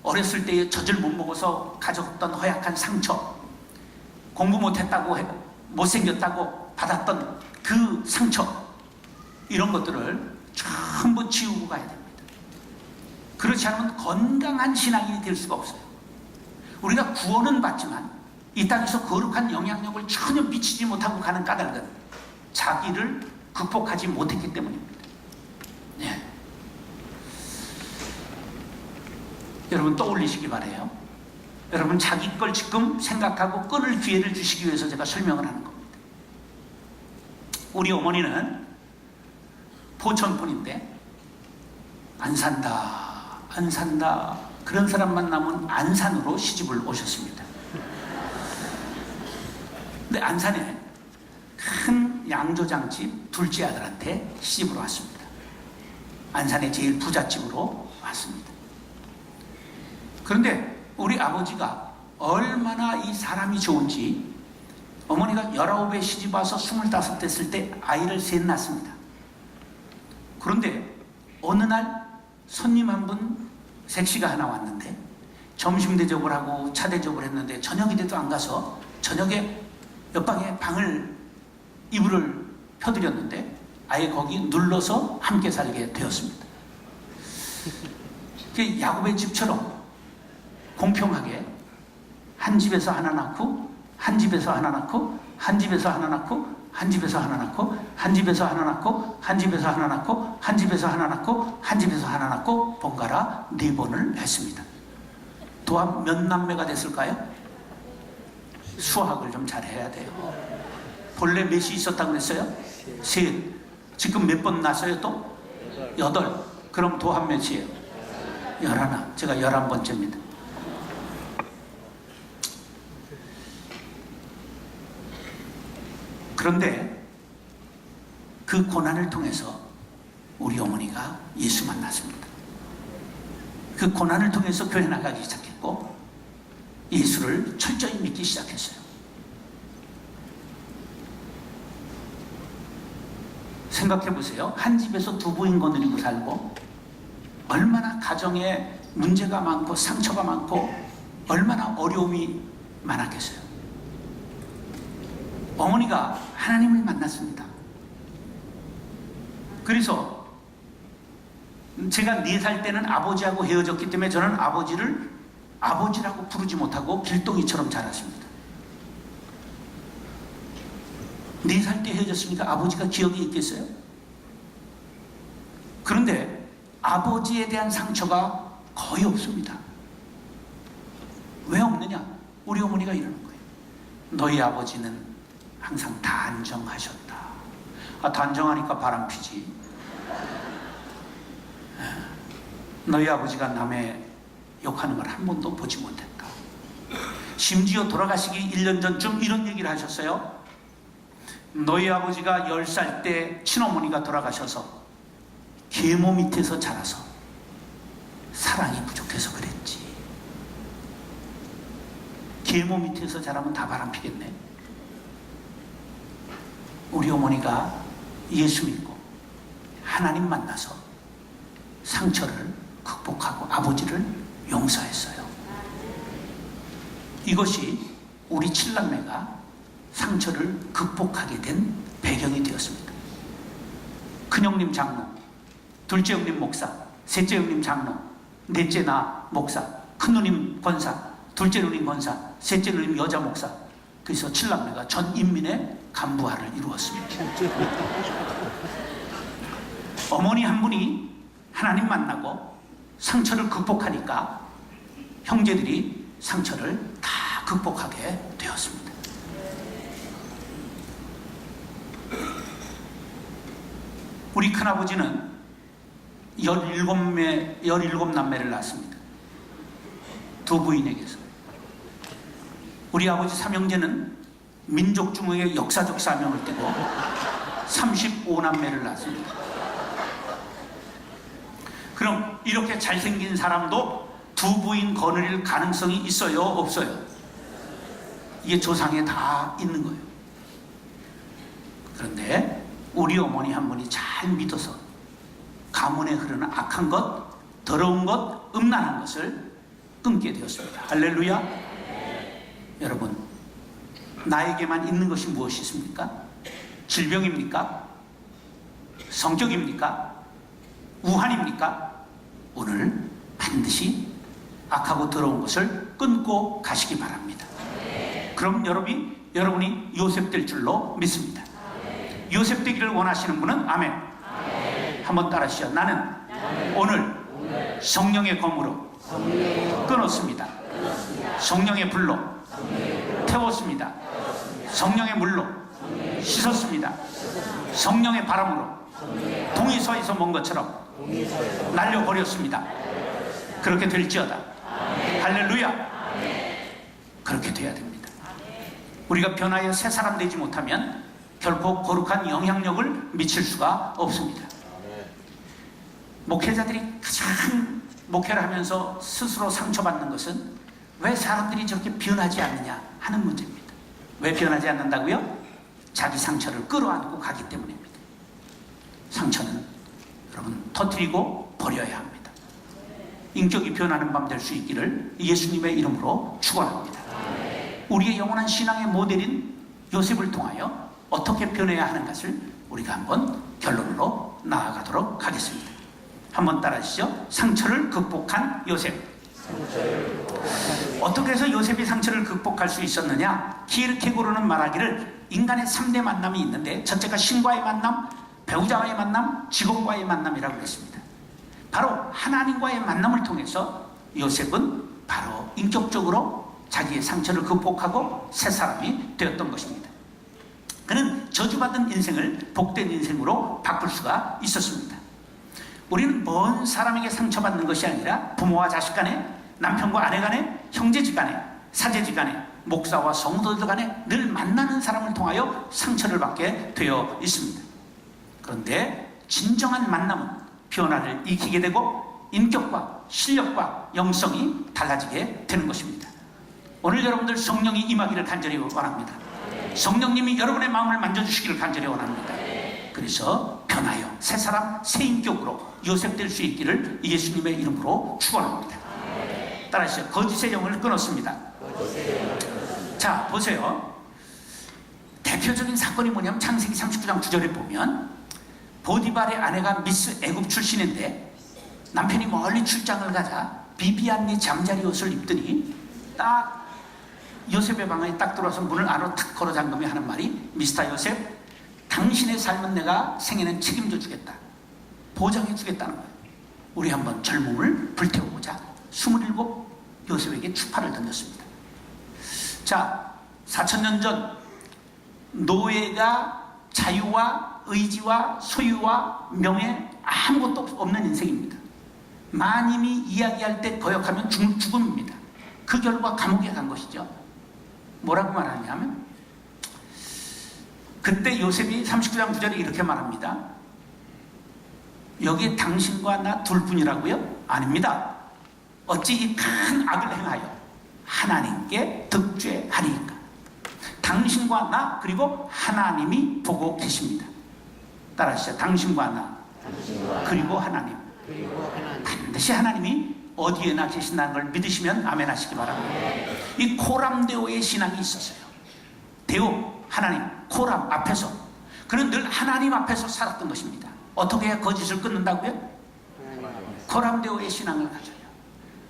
어렸을 때에 젖을 못 먹어서 가졌던 허약한 상처, 공부 못했다고 못생겼다고 받았던 그 상처, 이런 것들을 전부 지우고 가야 됩니다. 그렇지 않으면 건강한 신앙인이 될 수가 없어요. 우리가 구원은 받지만 이 땅에서 거룩한 영향력을 전혀 미치지 못하고 가는 까닭은 자기를 극복하지 못했기 때문입니다. 네. 여러분 떠올리시기 바라요. 여러분 자기 걸 지금 생각하고 끊을 기회를 주시기 위해서 제가 설명을 하는 겁니다. 우리 어머니는 포천분인데 안 산다 그런 사람 만나면 안산으로 시집을 오셨습니다. 근데 안산에 큰 양조장집 둘째 아들한테 시집으로 왔습니다. 안산의 제일 부잣집으로 왔습니다. 그런데 우리 아버지가 얼마나 이 사람이 좋은지 어머니가 19에 시집 와서 25 됐을 때 아이를 셋 낳습니다. 그런데 어느 날 손님 한 분 색시가 하나 왔는데 점심 대접을 하고 차 대접을 했는데 저녁이 돼도 안 가서 저녁에 옆방에 방을 이불을 펴드렸는데 아예 거기 눌러서 함께 살게 되었습니다. 야곱의 집처럼 공평하게 한 집에서 하나 낳고 한 집에서 하나 낳고 한 집에서 하나 낳고 한 집에서 하나 낳고 한 집에서 하나 낳고 한 집에서 하나 낳고 한 집에서 하나 낳고 한 집에서 하나 낳고 번갈아 4번을 했습니다. 도합 몇 남매가 됐을까요? 수학을 좀 잘해야 돼요. 본래 몇이 있었다고 그랬어요? 셋. 지금 몇 번 낳았어요 또? 8. 그럼 도합 몇이에요? 11. 제가 11번째입니다. 그런데 그 고난을 통해서 우리 어머니가 예수 만났습니다. 그 고난을 통해서 교회 나가기 시작했고 예수를 철저히 믿기 시작했어요. 생각해 보세요. 한 집에서 두 부인 거느리고 살고 얼마나 가정에 문제가 많고 상처가 많고 얼마나 어려움이 많았겠어요. 어머니가 하나님을 만났습니다. 그래서 제가 4살 때는 아버지하고 헤어졌기 때문에 저는 아버지를 아버지라고 부르지 못하고 길동이처럼 자랐습니다. 4살 때 헤어졌으니까 아버지가 기억이 있겠어요? 그런데 아버지에 대한 상처가 거의 없습니다. 왜 없느냐? 우리 어머니가 이러는 거예요. 너희 아버지는 항상 단정하셨다. 단정하니까 바람피지. 너희 아버지가 남의 욕하는 걸 한 번도 보지 못했다. 심지어 돌아가시기 1년 전쯤 이런 얘기를 하셨어요. 너희 아버지가 10살 때 친어머니가 돌아가셔서 계모 밑에서 자라서 사랑이 부족해서 그랬지. 계모 밑에서 자라면 다 바람피겠네. 우리 어머니가 예수 믿고 하나님 만나서 상처를 극복하고 아버지를 용서했어요. 이것이 우리 7남매가 상처를 극복하게 된 배경이 되었습니다. 큰형님 장로, 둘째 형님 목사, 셋째 형님 장로, 넷째 나 목사, 큰누님 권사, 둘째 누님 권사, 셋째 누님 여자 목사. 그래서 7남매가 전 인민의 간부화를 이루었습니다. 어머니 한 분이 하나님 만나고 상처를 극복하니까 형제들이 상처를 다 극복하게 되었습니다. 우리 큰아버지는 17남매를 낳았습니다. 두 부인에게서. 우리 아버지 삼형제는 민족중흥의 역사적 사명을 띠고 35남매를 낳았습니다. 그럼 이렇게 잘생긴 사람도 두 부인 거느릴 가능성이 있어요? 없어요? 이게 조상에 다 있는 거예요. 그런데 우리 어머니 한 분이 잘 믿어서 가문에 흐르는 악한 것, 더러운 것, 음란한 것을 끊게 되었습니다. 할렐루야. 여러분, 나에게만 있는 것이 무엇이 있습니까? 질병입니까? 성격입니까? 우환입니까? 오늘 반드시 악하고 더러운 것을 끊고 가시기 바랍니다. 그럼 여러분이 요셉 될 줄로 믿습니다. 요셉 되기를 원하시는 분은 아멘. 한번 따라하시죠. 나는 오늘 성령의 검으로 끊었습니다. 성령의 불로 태웠습니다. 성령의 물로 씻었습니다. 성령의 바람으로 동이서에서 먼 것처럼 날려버렸습니다. 그렇게 될지어다. 할렐루야. 그렇게 돼야 됩니다. 우리가 변하여 새 사람 되지 못하면 결코 거룩한 영향력을 미칠 수가 없습니다. 목회자들이 가장 목회를 하면서 스스로 상처받는 것은 왜 사람들이 저렇게 변하지 않느냐 하는 문제입니다. 왜 변하지 않는다고요? 자기 상처를 끌어안고 가기 때문입니다. 상처는 여러분 터뜨리고 버려야 합니다. 인격이 변하는 밤 될 수 있기를 예수님의 이름으로 축원합니다. 우리의 영원한 신앙의 모델인 요셉을 통하여 어떻게 변해야 하는 것을 우리가 한번 결론으로 나아가도록 하겠습니다. 한번 따라하시죠. 상처를 극복한 요셉. 어떻게 해서 요셉이 상처를 극복할 수 있었느냐? 키르케고르는 말하기를 인간의 3대 만남이 있는데 첫째가 신과의 만남, 배우자와의 만남, 직업과의 만남이라고 했습니다. 바로 하나님과의 만남을 통해서 요셉은 바로 인격적으로 자기의 상처를 극복하고 새 사람이 되었던 것입니다. 그는 저주받은 인생을 복된 인생으로 바꿀 수가 있었습니다. 우리는 먼 사람에게 상처받는 것이 아니라 부모와 자식 간에, 남편과 아내 간에, 형제지 간에, 사제지 간에, 목사와 성도들 간에 늘 만나는 사람을 통하여 상처를 받게 되어 있습니다. 그런데 진정한 만남은 변화를 익히게 되고 인격과 실력과 영성이 달라지게 되는 것입니다. 오늘 여러분들 성령이 임하기를 간절히 원합니다. 성령님이 여러분의 마음을 만져주시기를 간절히 원합니다. 그래서 변하여 새 사람, 새 인격으로 요셉 될 수 있기를 예수님의 이름으로 축원합니다. 따라하시죠. 거짓의 영을 끊었습니다. 자, 보세요. 대표적인 사건이 뭐냐면 창세기 39장 9절에 보면 보디발의 아내가 미스 애굽 출신인데 남편이 멀리 출장을 가자 비비안리 잠자리 옷을 입더니 딱 요셉의 방에 딱 들어와서 문을 안으로 탁 걸어 잠그며 하는 말이 미스터 요셉, 당신의 삶은 내가 생애는 책임져 주겠다, 보장해 주겠다는 거예요. 우리 한번 젊음을 불태워보자. 27 요셉에게 추파를 던졌습니다. 자, 4000년 전 노예가 자유와 의지와 소유와 명예 아무것도 없는 인생입니다. 마님이 이야기할 때 거역하면 죽음입니다. 그 결과 감옥에 간 것이죠. 뭐라고 말하냐면 그때 요셉이 39장 9절에 이렇게 말합니다. 여기에 당신과 나 둘뿐이라고요? 아닙니다. 어찌 이 큰 악을 행하여 하나님께 득죄하리인가? 당신과 나 그리고 하나님이 보고 계십니다. 따라하시죠. 당신과 나 그리고 하나님. 반드시 하나님이 어디에나 계신다는 걸 믿으시면 아멘 하시기 바랍니다. 이 코람데오의 신앙이 있었어요. 데오, 하나님, 코람 앞에서 그는 늘 하나님 앞에서 살았던 것입니다. 어떻게 해야 거짓을 끊는다고요? 코람데오의 신앙을 가져요.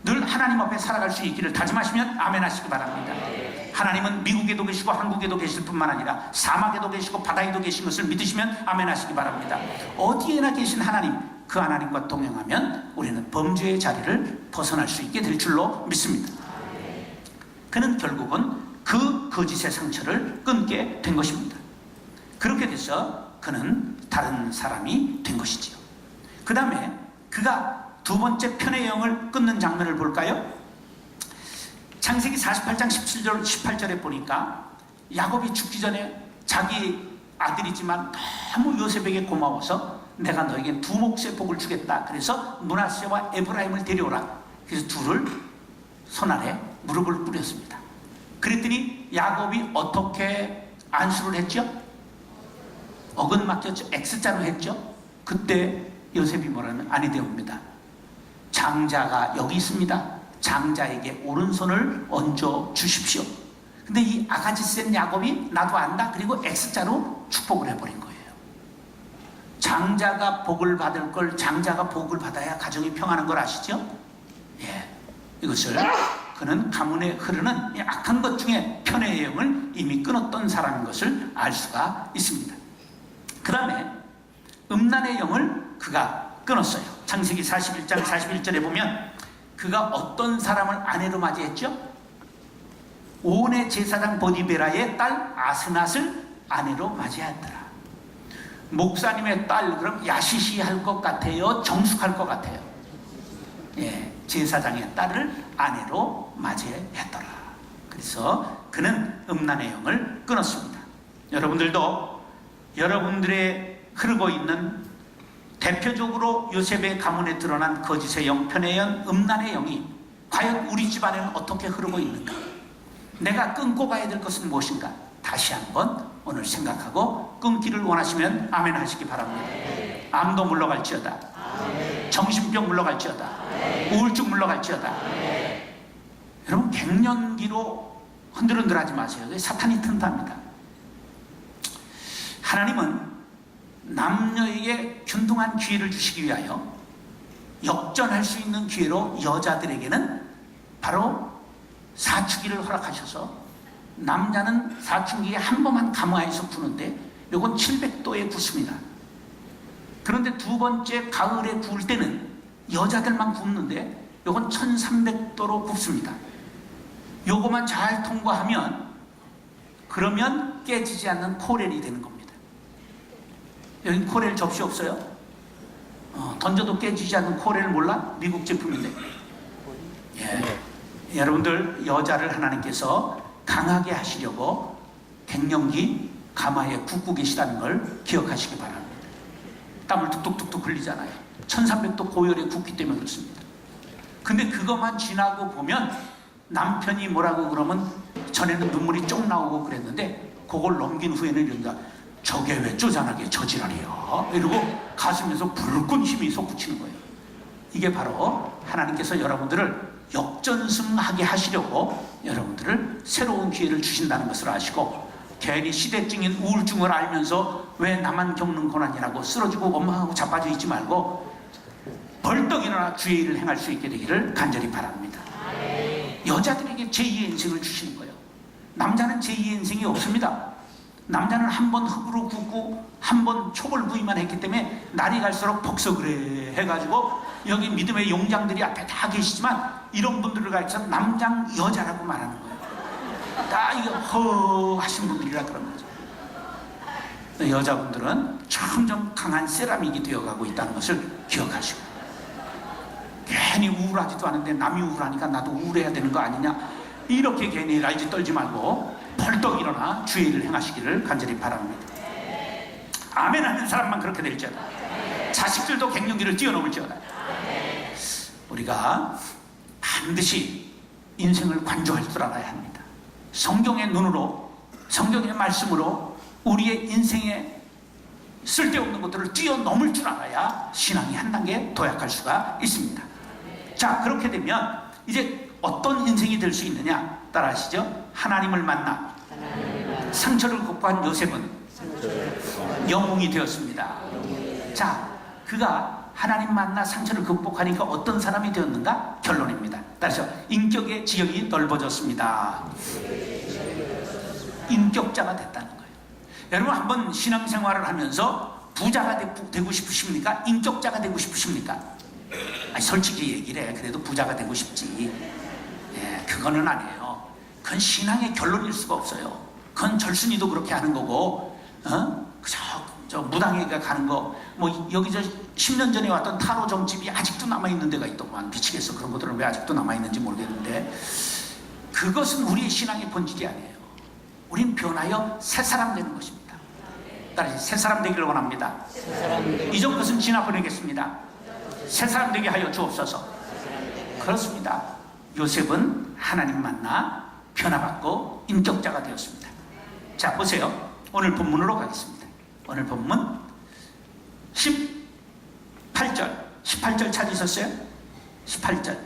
늘 하나님 앞에 살아갈 수 있기를 다짐하시면 아멘 하시기 바랍니다. 하나님은 미국에도 계시고 한국에도 계실 뿐만 아니라 사막에도 계시고 바다에도 계신 것을 믿으시면 아멘 하시기 바랍니다. 어디에나 계신 하나님, 그 하나님과 동행하면 우리는 범죄의 자리를 벗어날 수 있게 될 줄로 믿습니다. 그는 결국은 그 거짓의 상처를 끊게 된 것입니다. 그렇게 돼서 그는 다른 사람이 된 것이지요. 그 다음에 그가 두 번째 편의 영을 끊는 장면을 볼까요? 창세기 48장 17절, 18절에 보니까 야곱이 죽기 전에 자기 아들이지만 너무 요셉에게 고마워서 내가 너에게 두 몫의 복을 주겠다. 그래서 므낫세와 에브라임을 데려오라. 그래서 둘을 손 아래 무릎을 꿇였습니다. 그랬더니 야곱이 어떻게 안수를 했죠? 어근 맡겼죠. X자로 했죠. 그때 요셉이 뭐라면 아니되옵니다. 장자가 여기 있습니다. 장자에게 오른손을 얹어 주십시오. 근데 이 아가지 센 야곱이 나도 안다. 그리고 X자로 축복을 해버린 거예요. 장자가 복을 받을 걸 장자가 복을 받아야 가정이 평안한 걸 아시죠? 예, 이것을 그는 가문에 흐르는 이 악한 것 중에 편의 영을 이미 끊었던 사람인 것을 알 수가 있습니다. 그 다음에 음란의 영을 그가 끊었어요. 창세기 41장 41절에 보면 그가 어떤 사람을 아내로 맞이했죠? 온의 제사장 보디베라의 딸 아스낫을 아내로 맞이하였더라. 목사님의 딸 그럼 야시시할 것 같아요? 정숙할 것 같아요? 예, 제사장의 딸을 아내로 맞이했더라. 그래서 그는 음란의 영을 끊었습니다. 여러분들도 여러분들의 흐르고 있는 대표적으로 요셉의 가문에 드러난 거짓의 영, 편의 영, 음란의 영이 과연 우리 집안에는 어떻게 흐르고 있는가? 내가 끊고 가야 될 것은 무엇인가? 다시 한번 오늘 생각하고 끊기를 원하시면 아멘 하시기 바랍니다. 암도 물러갈지어다. 정신병 물러갈지어다. 우울증 물러갈지어다. 여러분 갱년기로 흔들흔들하지 마세요. 사탄이 튼답니다. 하나님은 남녀에게 균등한 기회를 주시기 위하여 역전할 수 있는 기회로 여자들에게는 바로 사춘기를 허락하셔서 남자는 사춘기에 한 번만 감화해서 구는데 요건 700도에 굽습니다. 그런데 두 번째 가을에 구울 때는 여자들만 굽는데 요건 1300도로 굽습니다. 요거만 잘 통과하면 그러면 깨지지 않는 코렐이 되는 겁니다. 여기 코렐 접시 없어요? 던져도 깨지지 않는 코렐 몰라? 미국 제품인데. 예. 여러분들 여자를 하나님께서 강하게 하시려고 갱년기 가마에 굽고 계시다는 걸 기억하시기 바랍니다. 땀을 툭툭툭툭 흘리잖아요. 1300도 고열에 굽기 때문에 그렇습니다. 근데 그것만 지나고 보면 남편이 뭐라고 그러면 전에는 눈물이 쪽 나오고 그랬는데 그걸 넘긴 후에는 이런다. 저게 왜 쪼잔하게 저지랄이야? 이러고 가슴에서 불끈 힘이 솟구치는 거예요. 이게 바로 하나님께서 여러분들을 역전승하게 하시려고 여러분들을 새로운 기회를 주신다는 것을 아시고 괜히 시대증인 우울증을 알면서 왜 나만 겪는 고난이라고 쓰러지고 원망하고 자빠져 있지 말고 벌떡 일어나 주의 일을 행할 수 있게 되기를 간절히 바랍니다. 여자들에게 제2의 인생을 주시는 거예요. 남자는 제2의 인생이 없습니다. 남자는 한 번 흙으로 굽고 한 번 초벌구이만 했기 때문에 날이 갈수록 복석을 해가지고 여기 믿음의 용장들이 앞에 다 계시지만 이런 분들을 가르쳐 남장 여자라고 말하는 거예요. 다 이거 허하신 분들이라 그런 거죠. 여자분들은 점점 강한 세라믹이 되어가고 있다는 것을 기억하시고, 괜히 우울하지도 않은데 남이 우울하니까 나도 우울해야 되는 거 아니냐, 이렇게 괜히 랄지 떨지 말고 벌떡 일어나 주의 일을 행하시기를 간절히 바랍니다. 아멘 하는 사람만 그렇게 될지어다. 자식들도 갱년기를 뛰어넘을지어다. 우리가 반드시 인생을 관조할 줄 알아야 합니다. 성경의 눈으로, 성경의 말씀으로 우리의 인생에 쓸데없는 것들을 뛰어넘을 줄 알아야 신앙이 한 단계 도약할 수가 있습니다. 자, 그렇게 되면 이제 어떤 인생이 될 수 있느냐 따라 하시죠. 하나님을 만나 상처를 극복한 요셉은 영웅이 되었습니다. 자, 그가 하나님 만나 상처를 극복하니까 어떤 사람이 되었는가? 결론입니다. 따라서 인격의 지역이 넓어졌습니다. 인격자가 됐다는 거예요. 여러분, 한번 신앙생활을 하면서 부자가 되고 싶으십니까? 인격자가 되고 싶으십니까? 아니, 솔직히 얘기를 해. 그래도 부자가 되고 싶지. 예, 그거는 아니에요. 그건 신앙의 결론일 수가 없어요. 그건 절순이도 그렇게 하는 거고, 저 무당회가 가는 거, 뭐 여기 저 10년 전에 왔던 타로 점집이 아직도 남아있는 데가 있더만. 미치겠어. 그런 것들은 왜 아직도 남아있는지 모르겠는데, 그것은 우리의 신앙의 본질이 아니에요. 우린 변하여 새 사람 되는 것입니다. 따라서 새 사람 되기를 원합니다. 이전 것은 지나버리겠습니다. 새 사람 되게 하여 주옵소서. 그렇습니다. 요셉은 하나님 만나 변화받고 인격자가 되었습니다. 자, 보세요. 오늘 본문으로 가겠습니다. 오늘 본문 18절 찾으셨어요? 18절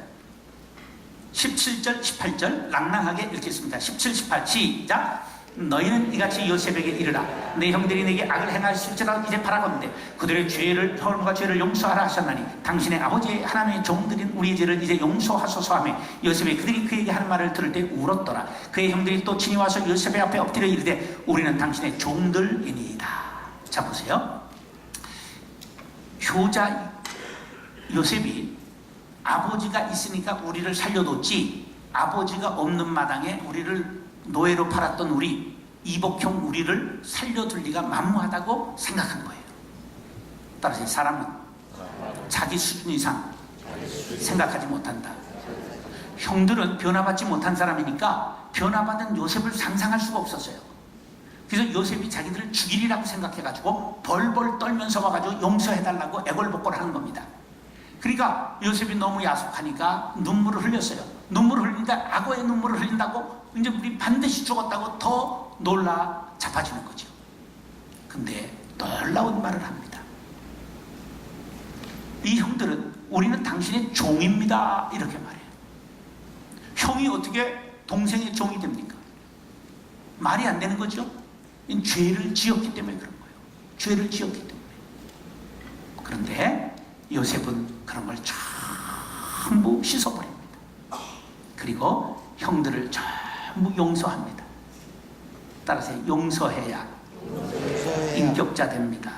17절 18절 낭낭하게 읽겠습니다. 17, 18 시작. 너희는 이같이 요셉에게 이르라. 내 형들이 내게 악을 행하실지라도 이제 바라건대 그들의 죄를 허물과 죄를 용서하라 하셨나니 당신의 아버지의 하나님의 종들인 우리의 죄를 이제 용서하소서 하며 요셉이 그들이 그에게 하는 말을 들을 때 울었더라. 그의 형들이 또 친히 와서 요셉의 앞에 엎드려 이르되 우리는 당신의 종들이니이다. 자, 보세요. 효자 요셉이 아버지가 있으니까 우리를 살려뒀지, 아버지가 없는 마당에 우리를 노예로 팔았던 우리, 이복형 우리를 살려둘 리가 만무하다고 생각한 거예요. 따라서 사람은 자기 수준 이상 생각하지 못한다. 형들은 변화받지 못한 사람이니까 변화받은 요셉을 상상할 수가 없었어요. 그래서 요셉이 자기들을 죽이리라고 생각해가지고 벌벌 떨면서 와가지고 용서해달라고 애걸복걸 하는 겁니다. 그러니까 요셉이 너무 야속하니까 눈물을 흘렸어요. 눈물을 흘리니까 악어의 눈물을 흘린다고 이제 우리 반드시 죽었다고 더 놀라 자빠지는 거죠. 근데 놀라운 말을 합니다. 이 형들은 우리는 당신의 종입니다. 이렇게 말해요. 형이 어떻게 동생의 종이 됩니까? 말이 안 되는 거죠. 죄를 지었기 때문에 그런 거예요. 죄를 지었기 때문에. 그런데 요셉은 그런 걸 전부 씻어버립니다. 그리고 형들을 전부 용서합니다. 따라서 용서해야 인격자 됩니다.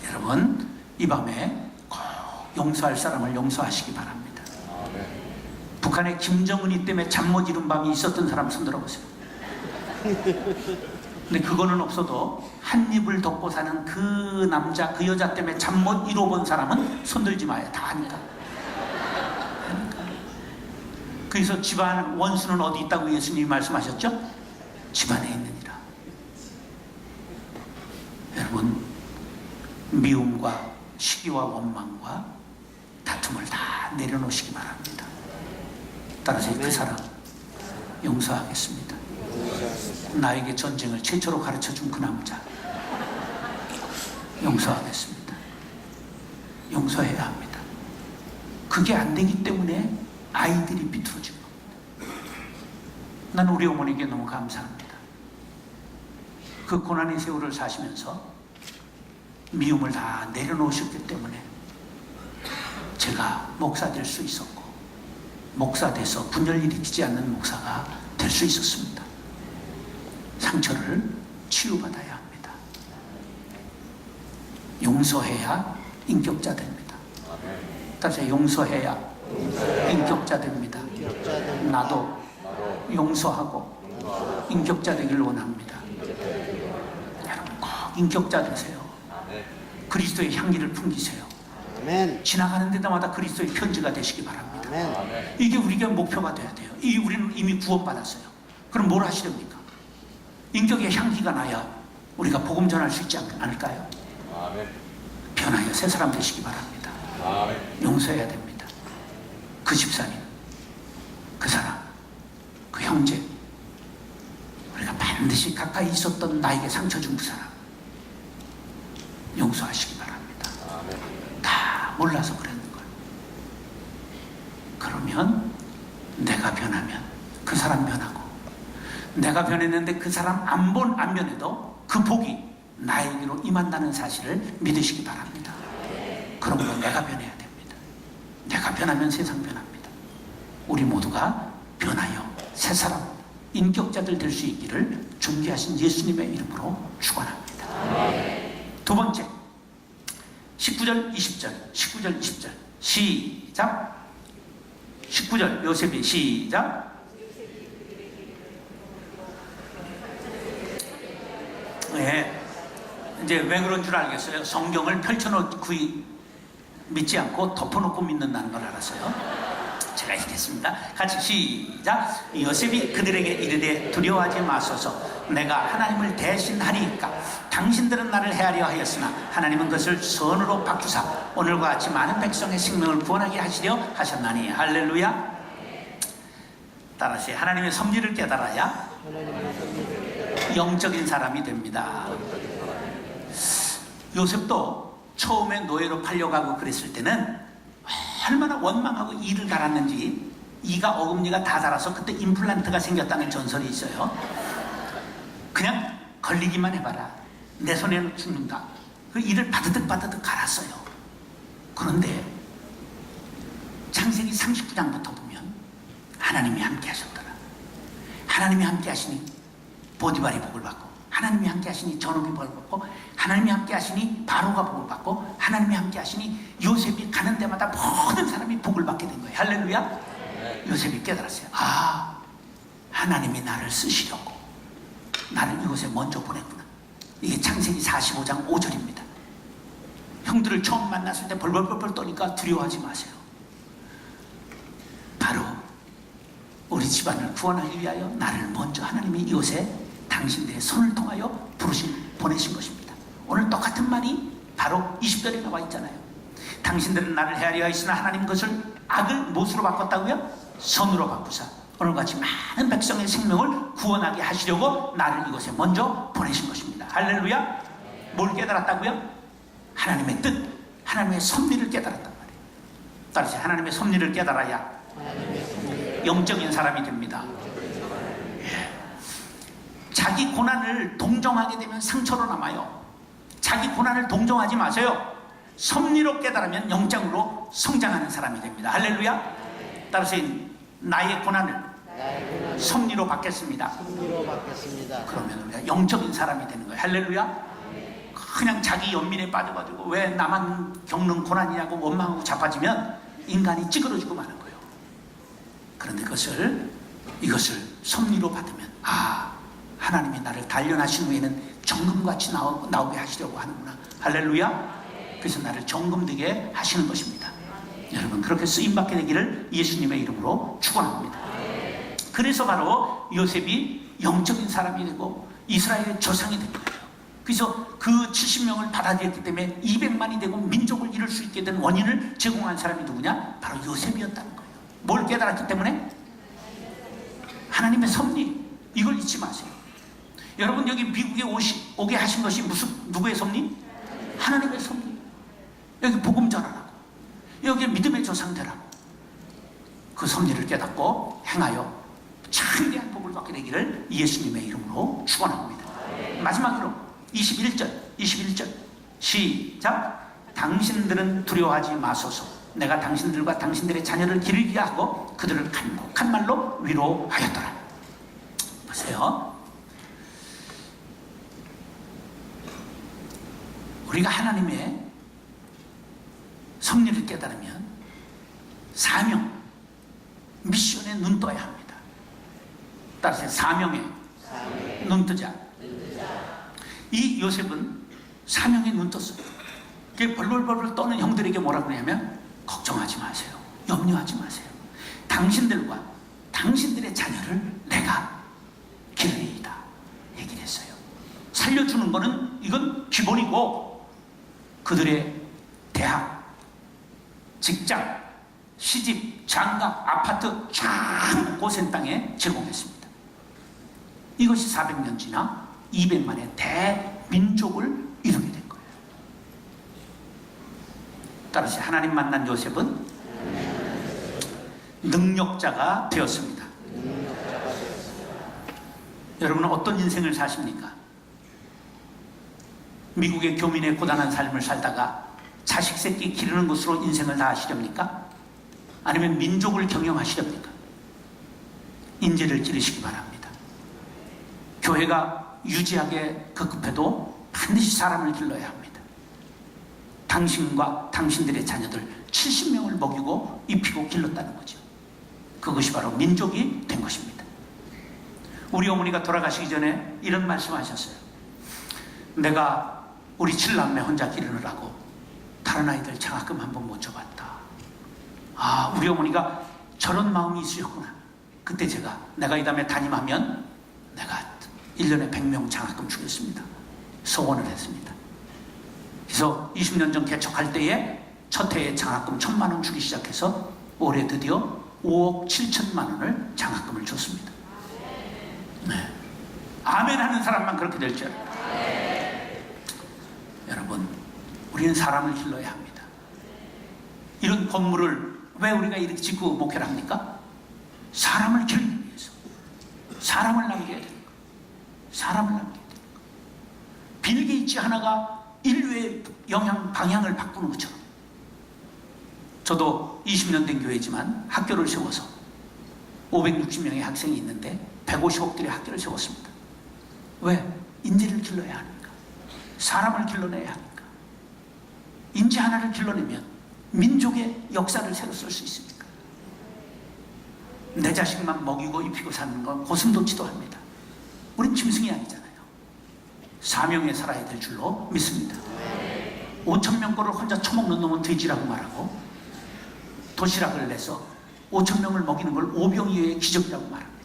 여러분, 이 밤에 꼭 용서할 사람을 용서하시기 바랍니다. 북한의 김정은이 때문에 잠 못 이룬 밤이 있었던 사람 손 들어보세요. 근데 그거는 없어도 한 입을 덮고 사는 그 남자, 그 여자 때문에 잠 못 이뤄본 사람은 손들지 마요. 다 아니까. 그래서 집안 원수는 어디 있다고 예수님이 말씀하셨죠? 집안에 있느니라. 여러분, 미움과 시기와 원망과 다툼을 다 내려놓으시기 바랍니다. 따라서 그 사람 용서하겠습니다. 나에게 전쟁을 최초로 가르쳐준 그 남자 용서하겠습니다. 용서해야 합니다. 그게 안 되기 때문에 아이들이 비틀어진 겁니다. 나는 우리 어머니에게 너무 감사합니다. 그 고난의 세월을 사시면서 미움을 다 내려놓으셨기 때문에 제가 목사 될 수 있었고, 목사 돼서 분열 일으키지 않는 목사가 될 수 있었습니다. 상처를 치유받아야 합니다. 용서해야 인격자 됩니다. 다시 용서해야 인격자 됩니다. 나도 용서하고 인격자 되기를 원합니다. 여러분 꼭 인격자 되세요. 그리스도의 향기를 풍기세요. 아멘. 지나가는 데마다 그리스도의 편지가 되시기 바랍니다. 아멘. 이게 우리가 목표가 돼야 돼요. 우리는 이미 구원받았어요. 그럼 뭘 하시렵니까? 인격의 향기가 나야 우리가 복음 전할 수 있지 않을까요? 변하여 새 사람 되시기 바랍니다. 용서해야 됩니다. 그 집사님, 그 사람, 그 형제, 우리가 반드시 가까이 있었던 나에게 상처 준 그 사람 용서하시기 바랍니다. 다 몰라서 그랬는 걸. 그러면 내가 변하면 그 사람 변하고, 내가 변했는데 그 사람 안 변해도 그 복이 나에게로 임한다는 사실을 믿으시기 바랍니다. 그러므로 내가 변해야 됩니다. 내가 변하면 세상 변합니다. 우리 모두가 변하여 새 사람, 인격자들 될 수 있기를 존귀하신 예수님의 이름으로 축원합니다. 두 번째, 19절 20절 19절 20절 시작. 19절 요셉이 시작. 예, 이제 왜 그런 줄 알겠어요? 성경을 펼쳐놓고 믿지 않고 덮어놓고 믿는다는 걸 알았어요. 제가 읽겠습니다. 같이 시작. 요셉이 그들에게 이르되 두려워하지 마소서. 내가 하나님을 대신하리이까. 당신들은 나를 헤아려 하였으나 하나님은 그것을 선으로 바꾸사 오늘과 같이 많은 백성의 생명을 구원하게 하시려 하셨나니. 할렐루야. 따라서 하나님의 섭리를 깨달아야 영적인 사람이 됩니다. 요셉도 처음에 노예로 팔려가고 그랬을 때는 얼마나 원망하고 이를 갈았는지, 이가 어금니가 다 자라서 그때 임플란트가 생겼다는 전설이 있어요. 그냥 걸리기만 해봐라, 내 손에는 죽는다. 그 이를 바드득 갈았어요. 그런데 창세기 39장부터 보면 하나님이 함께 하셨더라. 하나님이 함께 하시니 보디발이 복을 받고, 하나님이 함께 하시니 전업이 복을 받고, 하나님이 함께 하시니 바로가 복을 받고, 하나님이 함께 하시니 요셉이 가는 데마다 모든 사람이 복을 받게 된 거예요. 할렐루야. 요셉이 깨달았어요. 아, 하나님이 나를 쓰시려고 나를 이곳에 먼저 보냈구나. 이게 창세기 45장 5절입니다. 형들을 처음 만났을 때 벌벌벌 떠니까 두려워하지 마세요. 바로 우리 집안을 구원하기 위하여 나를 먼저 하나님이 이곳에 당신들의 손을 통하여 보내신 것입니다. 오늘 똑같은 말이 바로 20절에 나와 있잖아요. 당신들은 나를 헤아려 하였으나 하나님 그것을 악을 무엇으로 바꿨다고요? 선으로 바꾸사 오늘같이 많은 백성의 생명을 구원하게 하시려고 나를 이곳에 먼저 보내신 것입니다. 할렐루야. 뭘 깨달았다고요? 하나님의 뜻, 하나님의 섭리를 깨달았단 말이에요. 따라서 하나님의 섭리를 깨달아야 영적인 사람이 됩니다. 자기 고난을 동정하게 되면 상처로 남아요. 자기 고난을 동정하지 마세요. 섭리로 깨달으면 영적으로 성장하는 사람이 됩니다. 할렐루야. 따라서 나의 고난을 섭리로 받겠습니다. 그러면 우리가 영적인 사람이 되는 거예요. 할렐루야. 그냥 자기 연민에 빠져가지고 왜 나만 겪는 고난이냐고 원망하고 자빠지면 인간이 찌그러지고 마는 거예요. 그런데 이것을 섭리로 받으면, 아, 하나님이 나를 단련하신 후에는 정금같이 나오게 하시려고 하는구나. 할렐루야. 그래서 나를 정금되게 하시는 것입니다. 여러분, 그렇게 쓰임받게 되기를 예수님의 이름으로 축원합니다. 그래서 바로 요셉이 영적인 사람이 되고 이스라엘의 조상이 된 거예요. 그래서 그 70명을 받아들였기 때문에 200만이 되고 민족을 이룰 수 있게 된 원인을 제공한 사람이 누구냐? 바로 요셉이었다는 거예요. 뭘 깨달았기 때문에? 하나님의 섭리. 이걸 잊지 마세요. 여러분, 여기 미국에 오게 하신 것이 누구의 섭리? 하나님의 섭리. 여기 복음 전하라고, 여기 믿음의 조상 되라고. 그 섭리를 깨닫고 행하여 참대한 복을 받게 되기를 예수님의 이름으로 축원합니다. 마지막으로 21절 시작. 당신들은 두려워하지 마소서. 내가 당신들과 당신들의 자녀를 기르게 하고 그들을 간곡한 말로 위로하였더라. 보세요. 우리가 하나님의 섭리를 깨달으면 사명, 미션에 눈 떠야 합니다. 따라서 사명에 눈 뜨자. 이 요셉은 사명에 눈 떴어요. 그게 벌벌벌 떠는 형들에게 뭐라 그러냐면 걱정하지 마세요. 염려하지 마세요. 당신들과 당신들의 자녀를 내가 기르리이다 얘기를 했어요. 살려주는 거는 이건 기본이고 그들의 대학, 직장, 시집, 장가, 아파트 참 고센 땅에 제공했습니다. 이것이 400년 지나 200만의 대민족을 이루게 된 거예요. 따라서 하나님 만난 요셉은 능력자가 되었습니다. 여러분은 어떤 인생을 사십니까? 미국의 교민의 고단한 삶을 살다가 자식 새끼 기르는 것으로 인생을 다 하시렵니까? 아니면 민족을 경영하시렵니까? 인재를 기르시기 바랍니다. 교회가 유지하게 급급해도 반드시 사람을 길러야 합니다. 당신과 당신들의 자녀들 70명을 먹이고 입히고 길렀다는 거죠. 그것이 바로 민족이 된 것입니다. 우리 어머니가 돌아가시기 전에 이런 말씀하셨어요. 내가 우리 7남매 혼자 기르느라고 다른 아이들 장학금 한 번 못 줘봤다. 아, 우리 어머니가 저런 마음이 있으셨구나. 그때 내가 이 다음에 담임하면 내가 1년에 100명 장학금 주겠습니다. 소원을 했습니다. 그래서 20년 전 개척할 때에 첫 해에 장학금 1,000만 원 주기 시작해서 올해 드디어 5억 7천만 원을 장학금을 줬습니다. 네. 아멘 하는 사람만 그렇게 될 줄 알아요. 여러분, 우리는 사람을 길러야 합니다. 이런 건물을 왜 우리가 이렇게 짓고 목회를 합니까? 사람을 기르기 위해서. 사람을 남겨야 되는 거예요. 사람을 남겨야 되는 거예요. 빌 게이츠 하나가 인류의 방향을 바꾸는 것처럼. 저도 20년 된 교회지만 학교를 세워서 560명의 학생이 있는데 150억들의 학교를 세웠습니다. 왜? 인재를 길러야 합니까? 사람을 길러내야 합니까? 인재 하나를 길러내면 민족의 역사를 새로 쓸 수 있습니까? 내 자식만 먹이고 입히고 사는 건 고슴도치도 합니다. 우린 짐승이 아니잖아요. 사명에 살아야 될 줄로 믿습니다. 5,000명 거를 혼자 처먹는 놈은 돼지라고 말하고 도시락을 내서 5,000명을 먹이는 걸 오병이어의 기적이라고 말합니다.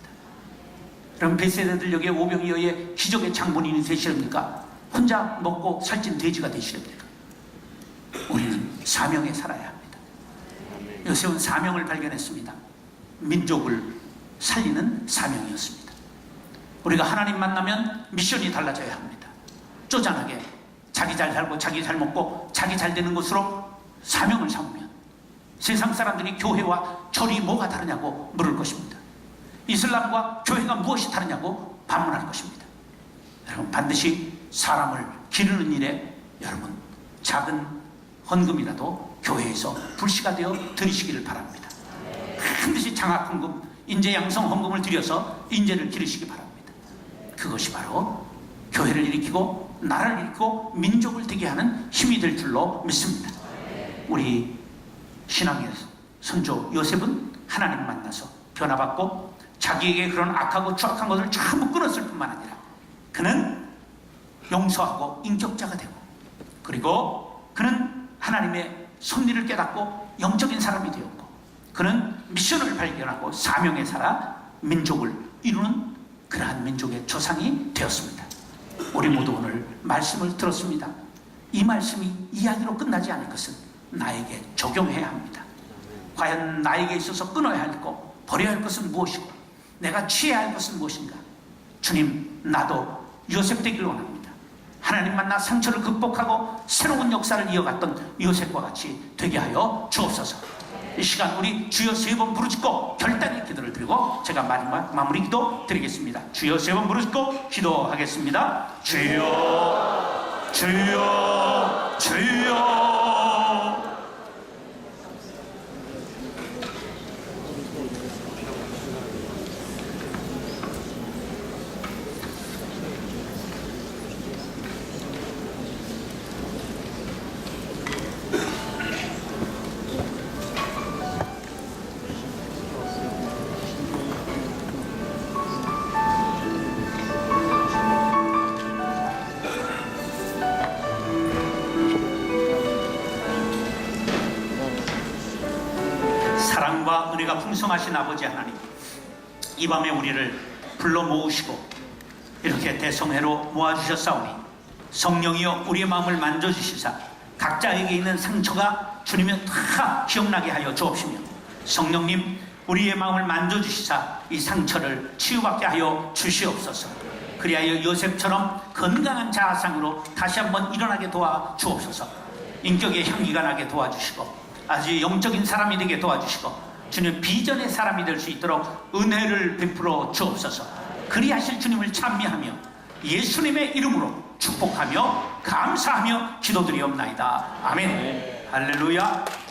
그럼 벳세다들 여기에 오병이어의 기적의 장본인이 되시렵니까? 혼자 먹고 살찐 돼지가 되시렵니까? 우리는 사명에 살아야 합니다. 요셉은 사명을 발견했습니다. 민족을 살리는 사명이었습니다. 우리가 하나님 만나면 미션이 달라져야 합니다. 쪼잔하게 자기 잘 살고 자기 잘 먹고 자기 잘 되는 것으로 사명을 삼으면 세상 사람들이 교회와 절이 뭐가 다르냐고 물을 것입니다. 이슬람과 교회가 무엇이 다르냐고 반문할 것입니다. 여러분, 반드시 사람을 기르는 일에 여러분 작은 헌금이라도 교회에서 불씨가 되어 드리시기를 바랍니다. 반드시 장학헌금, 인재양성 헌금을 드려서 인재를 기르시기 바랍니다. 그것이 바로 교회를 일으키고 나라를 일으키고 민족을 되게 하는 힘이 될 줄로 믿습니다. 우리 신앙의 선조 요셉은 하나님 만나서 변화받고 자기에게 그런 악하고 추악한 것을 전부 끊었을 뿐만 아니라 그는 용서하고 인격자가 되고 그리고 그는 하나님의 섭리를 깨닫고 영적인 사람이 되었고 그는 미션을 발견하고 사명에 살아 민족을 이루는 그러한 민족의 조상이 되었습니다. 우리 모두 오늘 말씀을 들었습니다. 이 말씀이 이야기로 끝나지 않을 것은 나에게 적용해야 합니다. 과연 나에게 있어서 끊어야 할 것, 버려야 할 것은 무엇이고 내가 취해야 할 것은 무엇인가? 주님, 나도 요셉 되기를 원합니다. 하나님 만나 상처를 극복하고 새로운 역사를 이어갔던 요셉과 같이 되게 하여 주옵소서. 이 시간 우리 주여 3번 부르짖고 결단의 기도를 드리고 제가 마지막 마무리 기도 드리겠습니다. 주여 3번 부르짖고 기도하겠습니다. 주여 주여 주여. 사랑과 은혜가 풍성하신 아버지 하나님, 이 밤에 우리를 불러 모으시고 이렇게 대성회로 모아주셨사오니 성령이여 우리의 마음을 만져주시사 각자에게 있는 상처가 주님의 다 기억나게 하여 주옵시며, 성령님 우리의 마음을 만져주시사 이 상처를 치유받게 하여 주시옵소서. 그리하여 요셉처럼 건강한 자아상으로 다시 한번 일어나게 도와주옵소서. 인격의 향기가 나게 도와주시고 아주 영적인 사람이 되게 도와주시고 주님 비전의 사람이 될 수 있도록 은혜를 베풀어 주옵소서. 그리하실 주님을 찬미하며 예수님의 이름으로 축복하며 감사하며 기도드리옵나이다. 아멘. 할렐루야.